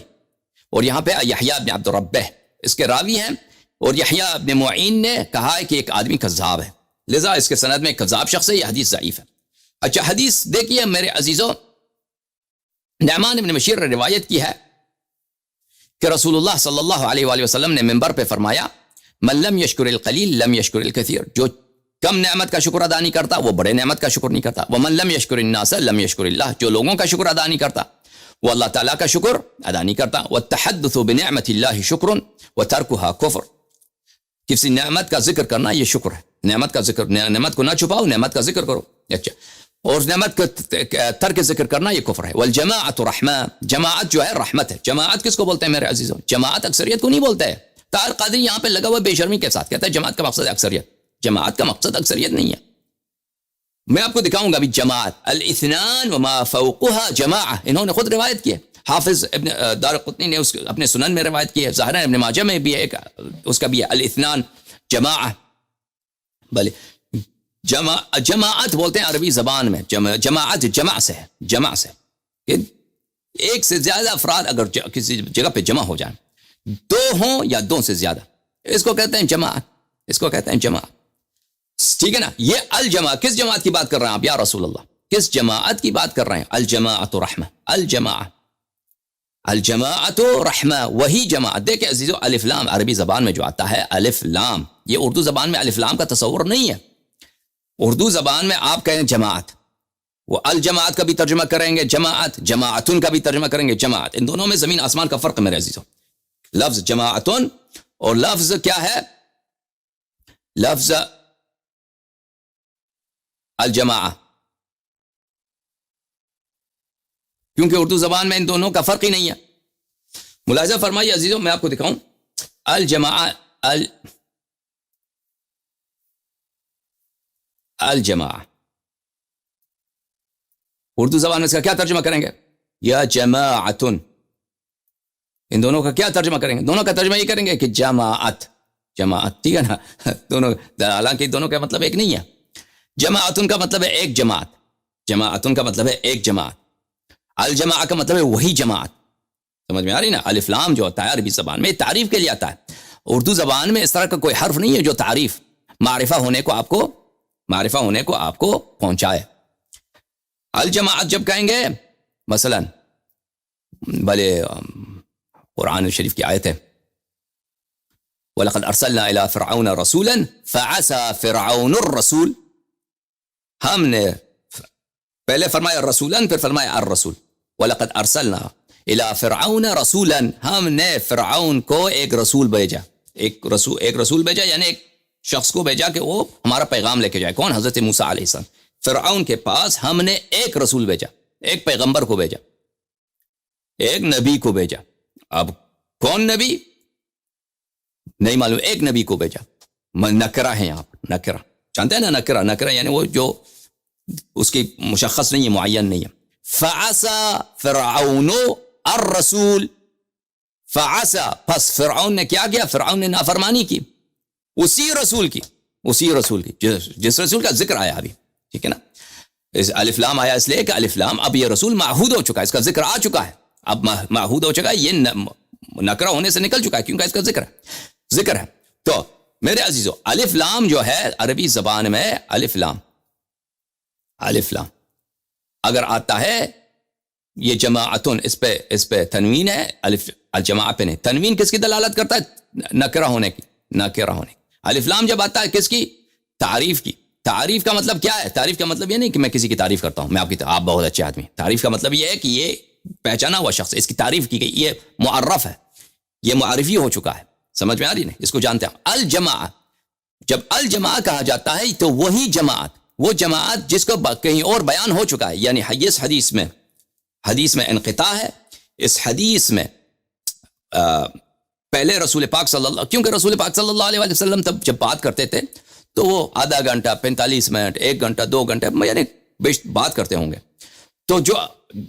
اور یہاں پہ یحییٰ ابن عبد ربہ اس کے راوی ہیں, اور یحییٰ ابن معین نے کہا ہے کہ ایک آدمی کذاب ہے, لذا اس کے سند میں کذاب شخص ہے, یہ حدیث ضعیف ہے. اچھا حدیث دیکھیے میرے عزیزوں, نعمان ابن بشیر نے روایت کی ہے کہ رسول اللہ صلی اللہ علیہ وآلہ وسلم نے منبر پہ فرمایا من لم یشکر القلیل لم یشکر الکثیر, جو کم نعمت کا شکر ادا نہیں کرتا وہ بڑے نعمت کا شکر نہیں کرتا. ومن لم یشکر الناس لم یشکر اللہ, جو لوگوں کا شکر ادا نہیں کرتا وہ اللہ تعالیٰ کا شکر ادا نہیں کرتا. والتحدث بنعمت اللہ شکر وترکها کفر, کسی نعمت کا ذکر کرنا یہ شکر ہے. نعمت کا ذکر, نعمت کو نہ چھپاؤ, نعمت کا ذکر کرو. اچھا اور نعمت کا ترک ذکر کرنا یہ کفر ہے. والجماعت رحمہ, جماعت جو ہے رحمت ہے. جماعت کس کو بولتے ہیں میرے عزیزوں؟ جماعت اکثریت کو نہیں بولتا ہے. طاہر قادری یہاں پہ لگا ہوا بے شرمی کے ساتھ کہتا ہے جماعت کا مقصد اکثریت. جماعت کا مقصد اکثریت نہیں ہے. میں آپ کو دکھاؤں گا ابھی جماعت الاثنان وما فوقها جماعہ, انہوں نے خود روایت کی ہے. حافظ ابن دارقطنی نے اپنے سنن میں روایت کی ہے, ظاہر ابن ماجہ میں بھی ایک اس کا بھی ہے الاثنان جماعہ. بھلے جماعت بولتے ہیں عربی زبان میں, جماعت جمع سے ہے, جمع سے ایک سے زیادہ افراد اگر کسی جگہ پہ جمع ہو جائیں, دو ہوں یا دو سے زیادہ, اس کو کہتے ہیں جماعت, اس کو کہتے ہیں جماعت. ٹھیک ہے نا. یہ الجماعت کس جماعت کی بات کر رہے ہیں آپ یا رسول اللہ؟ کس جماعت کی بات کر رہے ہیں؟ الجماعت رحمہ, الجماعت رحمہ, وہی جماعت. دیکھیں عزیزو الف لام عربی زبان میں جو آتا ہے الف لام, یہ اردو زبان میں الف لام کا تصور نہیں ہے. اردو زبان میں آپ کہیں جماعت, وہ الجماعت کا بھی ترجمہ کریں گے جماعت, جماعتن کا بھی ترجمہ کریں گے جماعت. ان دونوں میں زمین آسمان کا فرق میرے عزیزو. لفظ جماعتن اور لفظ کیا ہے؟ لفظ الجماع، کیونکہ اردو زبان میں ان دونوں کا فرق ہی نہیں ہے. ملاحظہ فرمائیے عزیزوں، میں آپ کو دکھاؤں. الجماع، الجماع اردو زبان میں اس کا کیا ترجمہ کریں گے؟ یا جماعتن. ان دونوں کا کیا ترجمہ کریں گے؟ دونوں کا ترجمہ یہ کریں گے کہ جماعت، جماعت، ٹھیک ہے نا. دونوں، حالانکہ دونوں کا مطلب ایک نہیں ہے. جماعتن کا مطلب ہے ایک جماعت، جماعتن کا مطلب ہے ایک جماعت. الجماع کا مطلب ہے وہی جماعت. سمجھ میں آ رہی نا؟ الف لام جو ہوتا ہے عربی زبان میں تعریف کے لیے آتا ہے. اردو زبان میں اس طرح کا کوئی حرف نہیں ہے جو تعریف، معرفہ ہونے کو آپ کو پہنچائے. الجماعت جب کہیں گے، مثلا بھلے قرآن شریف کی آیت ہے، وَلَقَدْ أَرْسَلْنَا إِلَىٰ فِرْعَوْنَ رَسُولًا فَعَصَىٰ فِرْعَوْنُ الرَّسُولَ. ہم نے پہلے فرمایا رسولاً، پھر فرمایا الرسول. وَلَقَدْ أَرْسَلْنَا إِلَىٰ فِرْعَوْنَ رَسُولًا، ہم نے فرعون کو ایک رسول بھیجا. ایک رسول بھیجا یعنی ایک شخص کو بھیجا کہ وہ ہمارا پیغام لے کے جائے. کون؟ حضرت موسیٰ علیہ السلام. فرعون کے پاس ہم نے ایک رسول بھیجا، ایک پیغمبر کو بھیجا، ایک نبی کو بھیجا. اب کون نبی نہیں معلوم، ایک نبی کو بھیجا. نکرہ ہے یہاں پر، نکرہ جانتے ہیں نا؟ نکرہ یعنی وہ جو اس کی مشخص نہیں ہے، معین نہیں ہے. فعصى فرعون الرسول، فعصى، پس فرعون نے کیا کیا؟ فرعون نے نافرمانی کی اسی رسول کی جس رسول کا ذکر آیا ابھی. ٹھیک ہے نا؟ اس الف لام آیا اس لیے کہ الف لام اب یہ رسول معہود ہو چکا ہے، اس کا ذکر آ چکا ہے، اب معہود ہو چکا ہے، یہ نکرہ ہونے سے نکل چکا ہے کیونکہ اس کا ذکر ہے. تو میرے عزیزو، الف لام جو ہے عربی زبان میں، الف لام اگر آتا ہے یہ جماعتن، اس پہ تنوین ہے، الف الجماع پہ نہیں. تنوین کس کی دلالت کرتا ہے؟ نکرہ ہونے کی. الف لام جب آتا ہے کس کی؟ تعریف کی. تعریف کا مطلب کیا ہے؟ تعریف کا مطلب یہ نہیں کہ میں کسی کی تعریف کرتا ہوں، میں آپ بہت اچھے آدمی. تعریف کا مطلب یہ ہے کہ یہ پہچانا ہوا شخص، اس کی تعریف کی گئی، یہ معرف ہے، یہ معرفی ہو چکا ہے. سمجھ میں آ رہی نہیں؟ اس کو جانتے ہیں. الجماع، جب الجماع کہا جاتا ہے تو وہی جماعت، وہ جماعت جس کو کہیں اور بیان ہو چکا ہے. یعنی اس حدیث میں انقطاع ہے. اس حدیث میں پہلے رسول پاک کیونکہ رسول پاک صلی اللہ علیہ وسلم تب جب بات کرتے تھے تو وہ آدھا گھنٹہ، 45 منٹ، 1 گھنٹہ، 2 گھنٹے یعنی بات کرتے ہوں گے. تو جو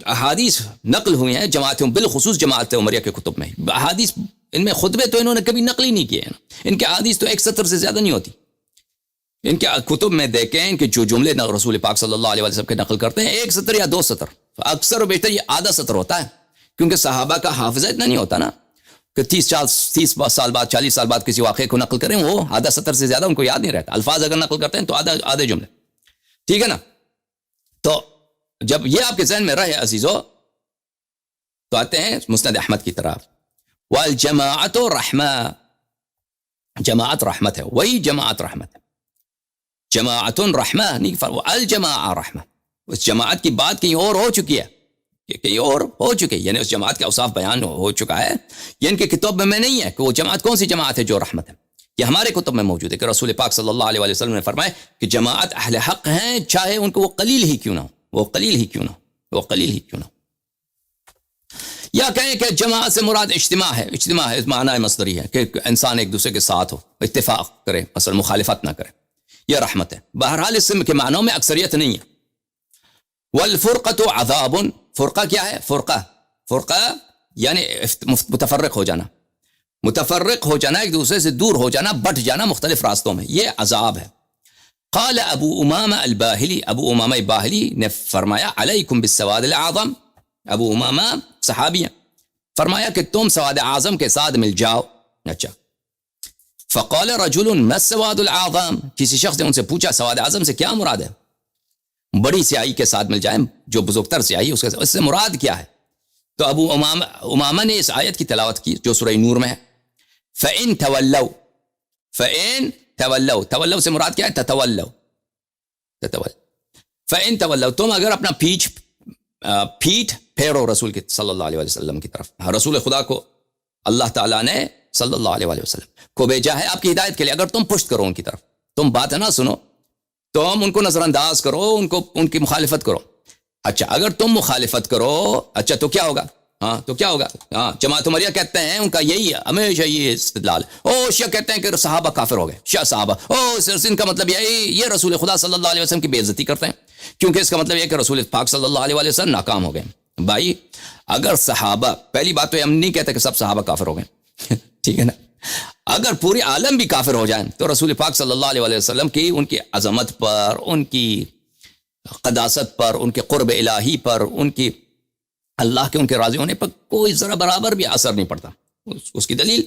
احادیث نقل ہوئی ہیں جماعتوں، بالخصوص جماعت عمریہ کے کتب میں، احادیث ان میں خطبے تو انہوں نے کبھی نقل ہی نہیں کیے ہیں. ان کے احادیث تو 1 سطر سے زیادہ نہیں ہوتی. ان کے کتب میں دیکھیں ان کے جو جملے رسول پاک صلی اللہ علیہ وسلم کے نقل کرتے ہیں 1 سطر یا 2 سطر، اکثر و بیشتر یہ آدھا سطر ہوتا ہے، کیونکہ صحابہ کا حافظہ اتنا نہیں ہوتا نا کہ 30 سال بعد 40 سال بعد کسی واقعے کو نقل کریں، وہ آدھا سطر سے زیادہ ان کو یاد نہیں رہتا. الفاظ اگر نقل کرتے ہیں تو آدھے جملے. ٹھیک ہے نا؟ تو جب یہ آپ کے ذہن میں رہے عزیزو، تو آتے ہیں مسند احمد کی طرف. والجماعت رحمہ، جماعت رحمت ہے، وہی جماعت رحمت ہے. جماعت رحمہ نہیں، الجماع رحمہ. اس جماعت کی بات کہیں اور ہو چکی ہے، کہیں اور ہو چکی ہے، یعنی اس جماعت کا اوصاف بیان ہو چکا ہے. یہ ان کے کتب میں نہیں ہے کہ وہ جماعت کون سی جماعت ہے جو رحمت ہے. یہ ہمارے کتب میں موجود ہے کہ رسول پاک صلی اللہ علیہ وسلم نے فرمایا کہ جماعت اہل حق ہیں، چاہے ان کو وہ قلیل ہی کیوں نہ ہو. یا کہیں کہ جماعت سے مراد اجتماع ہے. اس معنی مصدری ہے کہ انسان ایک دوسرے کے ساتھ ہو، اتفاق کرے، مثلا مخالفت نہ کرے. یہ رحمت ہے. بہرحال اس کے معنوں میں اکثریت نہیں ہے. والفرقۃ عذاب، فرقہ کیا ہے؟ فرقہ یعنی متفرق ہو جانا، ایک دوسرے سے دور ہو جانا، بٹ جانا مختلف راستوں میں، یہ عذاب ہے. قال ابو امامہ الباہلی، ابو امامہ باہلی نے فرمایا علیکم بالسواد الاعظم. ابو امامہ صحابی ہیں، فرمایا کہ تم سواد اعظم کے ساتھ مل جاؤ. اچھا. فقال رجل ما السواد الاعظم، کسی شخص نے ان سے پوچھا سواد اعظم سے کیا مراد ہے؟ بڑی سیاہی کے ساتھ مل جائیں، جو بزرگتر سیاہی، اس سے مراد کیا ہے؟ تو ابو امامہ نے اس آیت کی تلاوت کی جو سورہ نور میں ہے. فَإِن تَوَلَّوْا سے مراد کیا ہے؟ تتولو. فَإِن تَوَلَّوْا، تم اگر اپنا پیٹھ پھیرو رسول کے صلی اللہ علیہ وسلم کی طرف. رسول خدا کو اللہ تعالیٰ نے صلی اللہ علیہ وسلم کو بھیجا ہے آپ کی ہدایت کے لیے. اگر تم پشت کرو ان کی طرف، تم بات نہ سنو، تم ان کو نظر انداز کرو، ان کی مخالفت کرو. اچھا اگر تم مخالفت کرو اچھا تو کیا ہوگا؟ ہاں تو کیا ہوگا؟ ہاں جماعت عمریہ کہتے ہیں ان کا یہی ہے ہمیشہ یہ استدلال. شیعہ کہتے ہیں کہ صحابہ کافر ہو گئے، شیعہ صحابہ ان کا مطلب یہ رسول خدا صلی اللہ علیہ وسلم کی بے عزتی کرتے ہیں، کیونکہ اس کا مطلب یہ کہ رسول پاک صلی اللہ علیہ وسلم ناکام ہو گئے. بھائی اگر صحابہ، پہلی بات تو ہم نہیں کہتے کہ سب صحابہ کافر ہو گئے ٹھیک ہے نا، اگر پوری عالم بھی کافر ہو جائیں تو رسول پاک صلی اللہ علیہ وسلم کی ان کی عظمت پر، ان کی قداست پر، ان کے قرب الہی پر، ان کی اللہ کے ان کے راضی ہونے پر کوئی ذرا برابر بھی اثر نہیں پڑتا. اس کی دلیل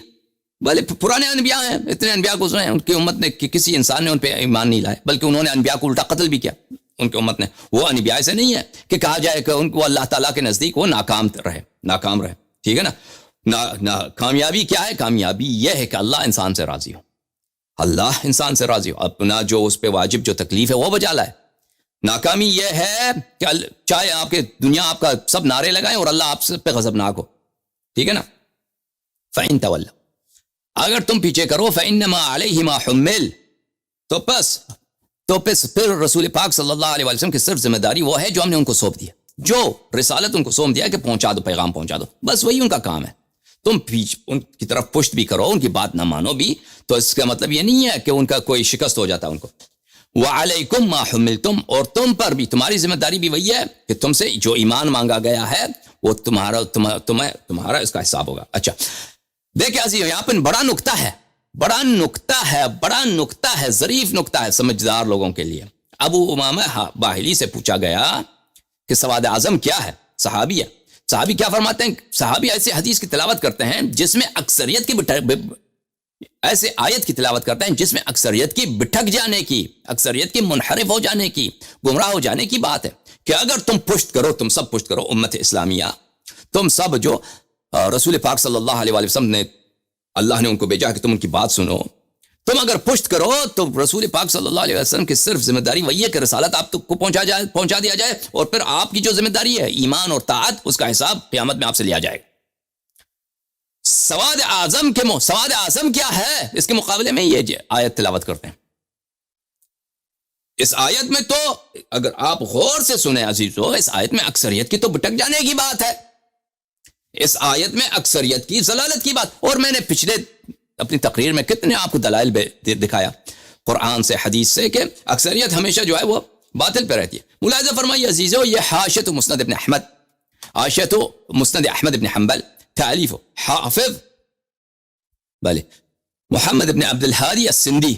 بھلے پرانے انبیاء ہیں، اتنے انبیاء گزرے ہیں، ان کی امت نے کسی انسان نے ان پہ ایمان نہیں لائے، بلکہ انہوں نے انبیاء کو الٹا قتل بھی کیا ان کی امت نے. وہ انبیاء سے نہیں ہے کہ کہا جائے کہ ان کو اللہ تعالیٰ کے نزدیک وہ ناکام رہے ٹھیک ہے نا. کامیابی کیا ہے؟ کامیابی یہ ہے کہ اللہ انسان سے راضی ہو، اللہ انسان سے راضی ہو، اپنا جو اس پہ واجب جو تکلیف ہے وہ بجا لائے. ناکامی یہ ہے کہ چاہے آپ کے دنیا آپ کا سب نعرے لگائیں اور اللہ آپ سے پہ غضبناک ہو، ٹھیک ہے نا. فَإِن تَوَلَّوْا، اگر تم پیچھے کرو فَإِنَّمَا عَلَيْهِ مَا حُمِّلَ، تو پھر رسول پاک صلی اللہ علیہ وسلم کی صرف ذمہ داری وہ ہے جو ہم نے ان کو سونپ دیا، جو رسالت ان کو سونپ دیا کہ پہنچا دو، پیغام پہنچا دو، بس وہی ان کا کام ہے. تم ان کی طرف پشت بھی کرو، ان کی بات نہ مانو بھی، تو اس کا مطلب یہ نہیں ہے کہ ان کا کوئی شکست ہو جاتا ان کو. وَعَلَيْكُمْ مَا حُمِّلْتُمْ، اور تم پر بھی، تمہاری ذمہ داری بھی وہی ہے کہ تم سے جو ایمان مانگا گیا ہے وہ تمہارا اس کا حساب ہوگا. اچھا دیکھیں عزیز، یہاں پر بڑا نکتہ ہے، ظریف نکتہ ہے سمجھدار لوگوں کے لیے. ابو امامہ باہلی سے پوچھا گیا کہ سواد اعظم کیا ہے؟ صحابی ہے. صحابی کیا فرماتے ہیں؟ صحابی ایسے حدیث کی تلاوت کرتے ہیں جس میں ایسے آیت کی تلاوت کرتے ہیں جس میں اکثریت کی بٹھک جانے کی، اکثریت کی منحرف ہو جانے کی، گمراہ ہو جانے کی بات ہے. کہ اگر تم پشت کرو، تم سب پشت کرو، امت اسلامیہ، تم سب جو رسول پاک صلی اللہ علیہ وسلم نے، اللہ نے ان کو بھیجا کہ تم ان کی بات سنو، تم اگر پشت کرو تو رسول پاک صلی اللہ علیہ وسلم کی صرف ذمہ داری وہی ہے کہ رسالت آپ کو پہنچا دیا جائے، اور پھر آپ کی جو ذمہ داری ہے ایمان اور طاعت، اس کا حساب قیامت میں آپ سے لیا جائے گا. سواد اعظم کیا ہے؟ اس کے مقابلے میں یہ آیت تلاوت کرتے ہیں. اس آیت میں تو اگر آپ غور سے سنیں عزیزو، اس آیت میں اکثریت کی تو بٹک جانے کی بات ہے، اس آیت میں اکثریت کی ضلالت کی بات. اور میں نے پچھلے اپنی تقریر میں کتنے آپ کو دلائل دکھایا قرآن سے، حدیث سے، کہ اکثریت ہمیشہ جو ہے وہ باطل پہ رہتی ہے. ملاحظہ فرمائیے عزیزو، یہ حاشیۃ مسند ابن احمد، حاشیۃ مسند احمد ابن حنبل، تعلیف حافظ محمد ابن عبد الحادی السندی،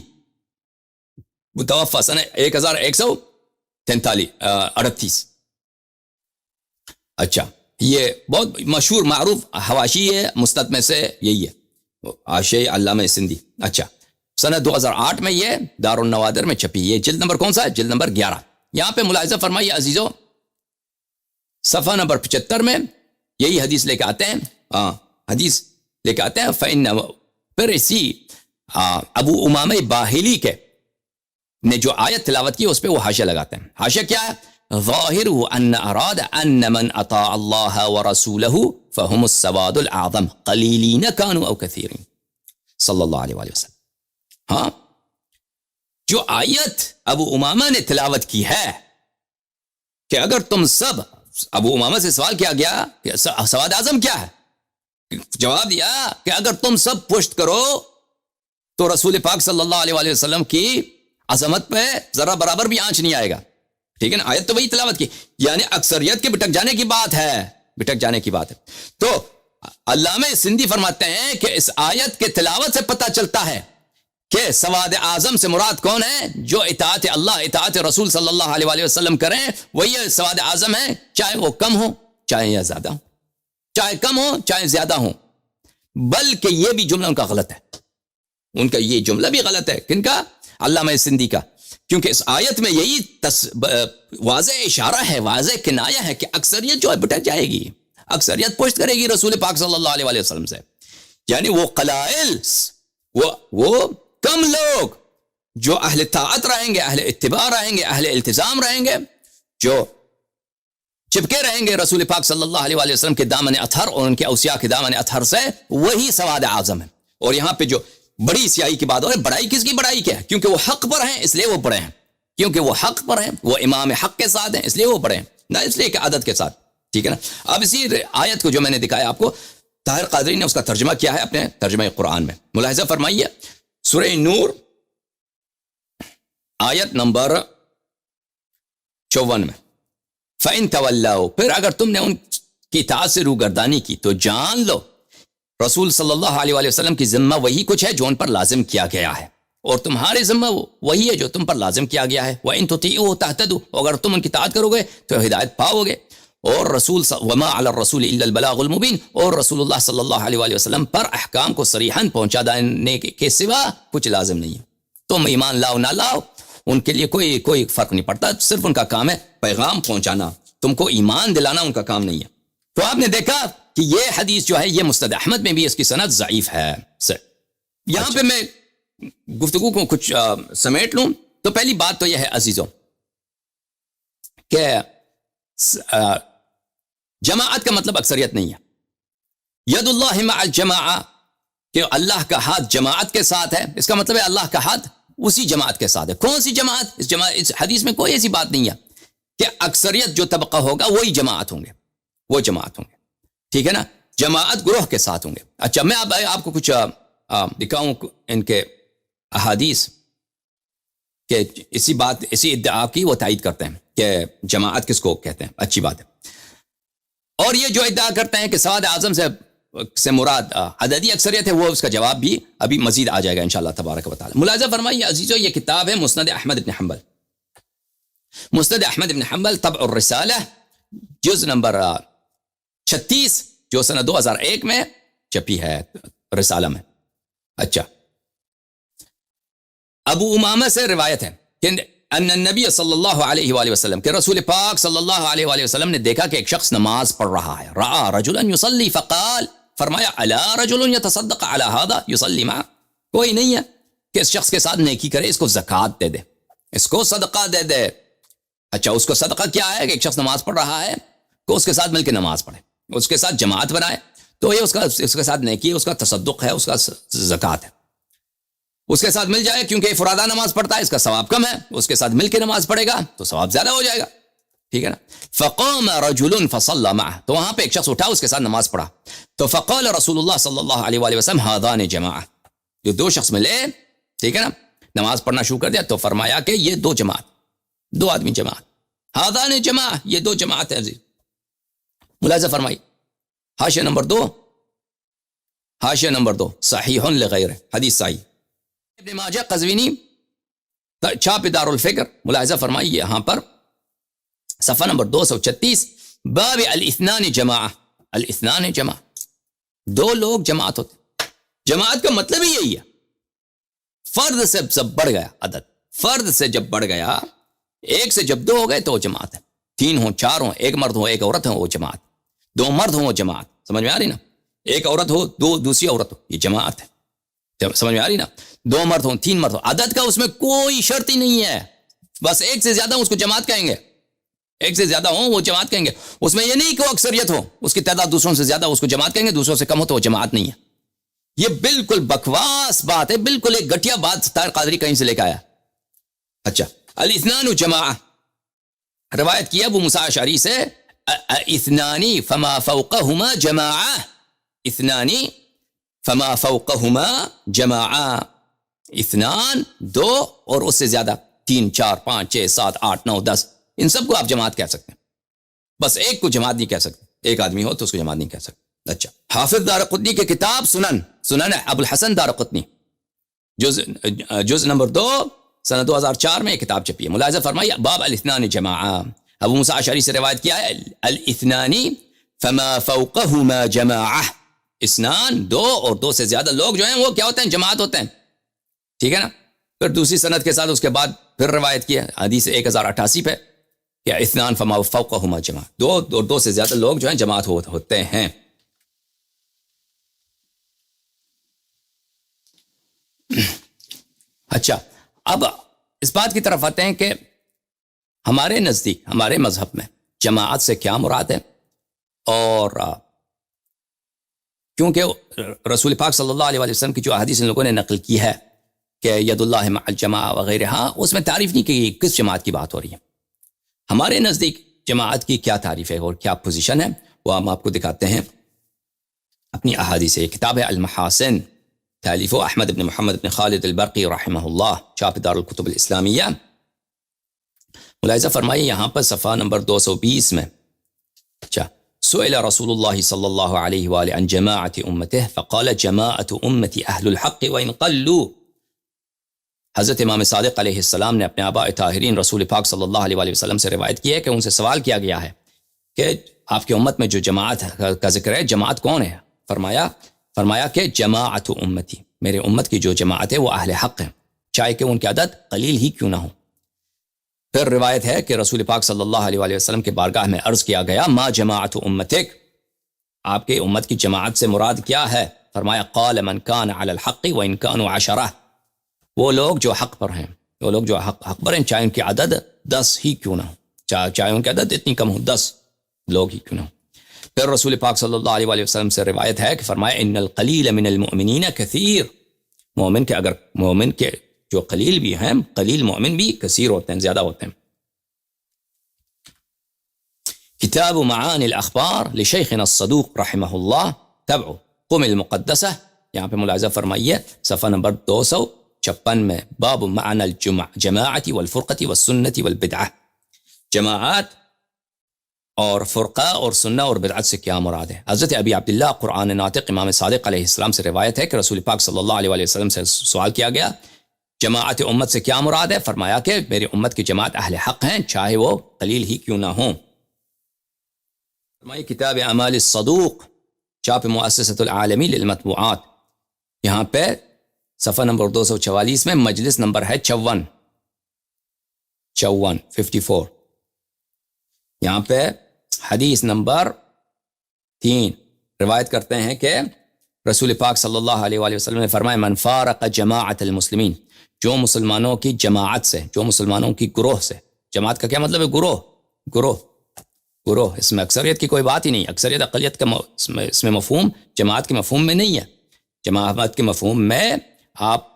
متوفى سنہ 1138. اچھا یہ بہت مشہور معروف حواشی ہے مسند میں سے، یہی ہے حاشیہ علامہ سندھی. اچھا سنہ 2008 میں یہ دار النوادر میں چھپی، یہ جلد نمبر کون سا ہے؟ جلد نمبر 11. یہاں پہ ملاحظہ فرمائیے عزیزو، صفحہ نمبر 75 میں یہی حدیث لے کے آتے ہیں، حدیث لے کے آتے ہیں. پھر اسی ابو امامہ باہلی کے نے جو آیت تلاوت کی اس پہ وہ حاشیہ لگاتے ہیں. حاشیہ کیا ہے؟ ظاہرہ ان اراد ان من اطاع اللہ ورسولہ فہم السواد الاعظم قلیلین کانوا او کثیرین، صلی اللہ علیہ وسلم. ہاں جو آیت ابو امامہ نے تلاوت کی ہے کہ اگر تم سب، ابو امامہ سے سوال کیا گیا کہ سواد اعظم کیا ہے، جواب دیا کہ اگر تم سب پشت کرو تو رسول پاک صلی اللہ علیہ وسلم کی عظمت پہ ذرا برابر بھی آنچ نہیں آئے گا. ٹھیک ہے نا، آیت تو وہی تلاوت کی، یعنی اکثریت کے بٹک جانے کی بات ہے. تو علامہ سندھی فرماتے ہیں کہ اس آیت کے تلاوت سے پتہ چلتا ہے کہ سواد اعظم سے مراد کون ہے؟ جو اطاعت اللہ، اطاعت رسول صلی اللہ علیہ وسلم کریں، وہی سواد اعظم ہے، چاہے وہ کم ہو چاہے یا زیادہ ہو، چاہے کم ہو چاہے زیادہ ہو. بلکہ یہ بھی جملہ ان کا غلط ہے، ان کا یہ جملہ بھی غلط ہے. کن کا؟ علامہ سندھی کا. کیونکہ اس آیت میں یہی واضح اشارہ ہے، واضح کنایہ ہے کہ اکثریت جو ہے بٹک جائے گی، اکثریت پشت کرے گی رسول پاک صلی اللہ علیہ وسلم سے. یعنی وہ قلائل، وہ کم لوگ جو اہل طاعت رہیں گے، اہل اتباع رہیں گے، اہل التزام رہیں گے، جو چپکے رہیں گے رسول پاک صلی اللہ علیہ وسلم کے دامن اطہر اور ان کے اوصیاء کے دامن اطہر سے، وہی سواد اعظم ہے. اور یہاں پہ جو بڑی سیاہی کی بات ہو رہی ہے، بڑائی کس کی؟ بڑائی کیا ہے؟ کیونکہ وہ حق پر ہیں اس لیے وہ بڑے ہیں. کیونکہ وہ حق پر ہیں، وہ امام حق کے ساتھ ہیں، اس لیے وہ پڑھیں، نہ اس لیے کہ عادت کے ساتھ. ٹھیک ہے نا. اب اسی آیت کو جو میں نے دکھایا آپ کو، طاہر قادری نے اس کا ترجمہ کیا ہے اپنے ترجمہ قرآن میں. ملاحظہ فرمائیے سورہ نور آیت نمبر 54 میں، فَإِن تَوَلَّوْا، پھر اگر تم نے ان کی اطاعت سے روگردانی کی تو جان لو رسول صلی اللہ علیہ وآلہ وسلم کی ذمہ وہی کچھ ہے جو ان پر لازم کیا گیا ہے، اور تمہارے ذمہ وہی ہے جو تم پر لازم کیا گیا ہے. وَإِن تُطِيعُوهُ تَهْتَدُوا، اگر تم ان کی اطاعت کرو گے تو ہدایت پاؤ گے. اور رسول وما علی الرسول الا البلاغ المبین، اور رسول اللہ صلی اللہ علیہ وآلہ وسلم پر احکام کو صریحاً پہنچا دینے کے سوا کچھ لازم نہیں ہے. تم ایمان لاؤ نہ لاؤ ان کے لیے کوئی فرق نہیں پڑتا، صرف ان کا کام ہے پیغام پہنچانا، تم کو ایمان دلانا ان کا کام نہیں ہے. تو آپ نے دیکھا کہ یہ حدیث جو ہے یہ مسند احمد میں بھی اس کی سند ضعیف ہے. یہاں پہ میں گفتگو کو کچھ سمیٹ لوں تو پہلی بات تو یہ ہے عزیزوں کہ جماعت کا مطلب اکثریت نہیں ہے. ید اللہ مع الجماعہ، کہ اللہ کا ہاتھ جماعت کے ساتھ ہے، اس کا مطلب ہے اللہ کا ہاتھ اسی جماعت کے ساتھ ہے. کون سی جماعت؟ اس حدیث میں کوئی ایسی بات نہیں ہے کہ اکثریت جو طبقہ ہوگا وہی جماعت ہوں گے، وہ جماعت ہوں گے. ٹھیک ہے نا. جماعت گروہ کے ساتھ ہوں گے. اچھا میں اب آپ کو کچھ دکھاؤں ان کے احادیث کہ اسی ادعا کی وہ تائید کرتے ہیں کہ جماعت کس کو کہتے ہیں. اچھی بات ہے. اور یہ جو ادعا کرتے ہیں کہ سواد اعظم سے مراد عددی اکثریت ہے، وہ اس کا جواب بھی ابھی مزید آ جائے گا انشاءاللہ تبارک و تعالی. ملاحظہ فرمائیے عزیزو، یہ کتاب ہے مسند احمد بن حنبل. مسند احمد بن حنبل طبع الرسالہ جز نمبر 36 جو سنہ 2001 میں چھپی ہے رسالہ میں. اچھا ابو امامہ سے روایت ہے کہ ان النبی صلی اللہ علیہ وآلہ وسلم، کہ رسول پاک صلی اللہ علیہ وآلہ وسلم نے دیکھا کہ ایک شخص نماز پڑھ رہا ہے. رأى رجلا يصلي فقال، فرمایا الا رجل يتصدق على هذا يصلي معه، کوئی نہیں ہے کہ اس شخص کے ساتھ نیکی کرے، اس کو زکوٰۃ دے دے، اس کو صدقہ دے دے. اچھا اس کو صدقہ کیا ہے کہ ایک شخص نماز پڑھ رہا ہے تو اس کے ساتھ مل کے نماز پڑھے، اس کے ساتھ جماعت بنائے، تو یہ اس کے ساتھ نیکی ہے، اس کا تصدق ہے، اس کا زکوٰۃ ہے. اس کے ساتھ مل جائے کیونکہ فرادہ نماز پڑھتا ہے، اس کا ثواب کم ہے، اس کے ساتھ مل کے نماز پڑھے گا تو ثواب زیادہ ہو جائے گا. ٹھیک ہے نا. فقام رجل فصلى معه، تو وہاں پہ ایک شخص اٹھا اس کے ساتھ نماز پڑھا. تو فقال رسول اللہ صلی اللہ علیہ وآلہ وسلم هذان جماعہ، جو دو شخص ملے، ٹھیک ہے نا، نماز پڑھنا شروع کر دیا تو فرمایا کہ یہ دو جماعت، دو آدمی جماعت، هذان جماعہ، یہ دو جماعت ہے. عزیز ملاحظہ فرمائی حاشیہ نمبر 2 صحیح لغیر، حدیث صحیح. ابن ماجہ قزوینی چھاپ دار الفکر، ملاحظہ فرمائی یہاں پر صفحہ نمبر 236، باب الاثنان جماعہ. الاثنان جماعہ، دو لوگ جماعت ہوتے. جماعت کا مطلب ہی یہی ہے، فرد سے جب بڑھ گیا عدد، فرد سے جب بڑھ گیا، ایک سے جب دو ہو گئے تو وہ جماعت ہے. 3 ہوں 4 ہوں، ایک مرد ہو ایک عورت ہو وہ جماعت، 2 مرد ہوں وہ جماعت. سمجھ میں آ رہی نا. ایک عورت ہو دوسری عورت ہو یہ جماعت ہے. سمجھ میں آ رہی نا. 2 مرد ہوں 3 مرد ہوں، عدد کا اس میں کوئی شرط ہی نہیں ہے، بس ایک سے زیادہ اس کو جماعت کہیں گے، ایک سے زیادہ ہوں وہ جماعت کہیں گے. اس میں یہ نہیں کہ وہ اکثریت ہو، اس کی تعداد دوسروں سے زیادہ اس کو جماعت کہیں گے، دوسروں سے کم ہو تو وہ جماعت نہیں ہے. یہ بالکل بکواس بات ہے، بالکل ایک گھٹیا بات طاہر قادری کہیں سے لے کے آیا. اچھا الاثنان جماعہ، روایت کیا ابو موسیٰ اشعری سے، اثنانی فما فوقہما جماعہ، اثنانی فما فوقہما جماعہ. اثنان دو اور اس سے زیادہ، 3 4 5 6 7 8 9 10، ان سب کو آپ جماعت کہہ سکتے ہیں، بس ایک کو جماعت نہیں کہہ سکتے. ایک آدمی ہو تو اس کو جماعت نہیں کہہ سکتے. اچھا حافظ دارقطنی کی کتاب سنن ابو الحسن دارقطنی جز نمبر 2 سنہ 2004 میں یہ کتاب چھپی ہے. ملاحظہ فرمائیے باب الاثنان جماعہ. ابو موسیٰ اشعری سے روایت کیا ہے الاثنانی فما فوقہما جماعہ، اثنان دو اور 2 سے زیادہ لوگ جو ہیں وہ کیا ہوتے ہیں؟ جماعت ہوتے ہیں. ٹھیک ہے نا. پھر دوسری سند کے ساتھ اس کے بعد پھر روایت کیا حدیث 1088 پہ کہ اثنان فما فوقہما جماعہ، 2 اور 2 سے زیادہ لوگ جو ہیں جماعت ہوتے ہیں. اچھا اب اس بات کی طرف آتے ہیں کہ ہمارے نزدیک، ہمارے مذہب میں جماعت سے کیا مراد ہے. اور کیونکہ رسول پاک صلی اللہ علیہ وسلم کی جو احادیث ان لوگوں نے نقل کی ہے کہ ید اللہ مع الجماع وغیرہ، اس میں تعریف نہیں کہ کس جماعت کی بات ہو رہی ہے. ہمارے نزدیک جماعت کی کیا تعریف ہے اور کیا پوزیشن ہے وہ ہم آپ کو دکھاتے ہیں اپنی احادیث سے. کتاب ہے المحاسن، تالیف احمد بن محمد بن خالد البرقی رحمہ اللہ، چاپ دار الکتب الاسلامیہ. ملاحظہ فرمائیے یہاں پر صفحہ نمبر 220 میں، اچھا، سئل رسول اللہ صلی اللہ علیہ وآلہ عن جماعت امته فقال جماعت امتی اہل الحق وان قلوا. حضرت امام صادق علیہ السلام نے اپنے آباء طاہرین رسول پاک صلی اللہ علیہ وآلہ وسلم سے روایت کی ہے کہ ان سے سوال کیا گیا ہے کہ آپ کی امت میں جو جماعت کا ذکر ہے، جماعت کون ہے؟ فرمایا کہ جماعت امتی، میرے امت کی جو جماعت ہے وہ اہل حق ہیں، چاہے کہ ان کی عدد قلیل ہی کیوں نہ ہو. پھر روایت ہے کہ رسول پاک صلی اللہ علیہ وآلہ وسلم کے بارگاہ میں عرض کیا گیا ما جماعت امتک، آپ کے امت کی جماعت سے مراد کیا ہے؟ فرمایا قال من کان علی الحق وان کانوا 10، وہ لوگ جو حق پر ہیں، وہ لوگ جو حق پر ہیں چاہے ان کی عدد 10 ہی کیوں نہ ہو، چاہے ان کی عدد اتنی کم ہو، 10 لوگ ہی کیوں نہ ہو. پھر رسول پاک صلی اللہ علیہ وآلہ وسلم سے روایت ہے کہ فرمایا ان القلیل من المؤمنین کثیر، مومن کے جو قلیل بھی ہیں، قلیل مومن بھی کثیر ہوتے ہیں، زیادہ ہوتے ہیں. کتاب معانی الاخبار لشیخنا الصدوق رحمہ اللہ، تبع قم المقدسہ، یہاں پہ ملاحظہ فرمائیے صفحہ نمبر 256 میں، باب معنی الجماعت والفرقہ والسنة والبدعہ، جماعت اور فرقہ اور سنہ اور بدعت سے کیا مراد ہے. حضرت ابی عبداللہ قرآن ناطق امام صادق علیہ السلام سے روایت ہے کہ رسول پاک صلی اللہ علیہ وسلم سے سوال کیا گیا جماعت امت سے کیا مراد ہے؟ فرمایا کہ میری امت کی جماعت اہل حق ہیں، چاہے وہ قلیل ہی کیوں نہ ہوں. فرمائی کتاب اعمال الصدوق، چاپ مؤسسۃ العالمی للمطبوعات، یہاں پہ صفحہ نمبر 244 میں مجلس نمبر ہے 54، یہاں پہ حدیث نمبر 3 روایت کرتے ہیں کہ رسول پاک صلی اللہ علیہ وآلہ وسلم نے فرمایا من فارق جماعت المسلمین، جو مسلمانوں کی جماعت سے، جو مسلمانوں کی گروہ سے، جماعت کا کیا مطلب ہے؟ گروہ، اس میں اکثریت کی کوئی بات ہی نہیں، اکثریت اقلیت کا اس میں مفہوم جماعت کے مفہوم میں نہیں ہے. جماعت کے مفہوم میں آپ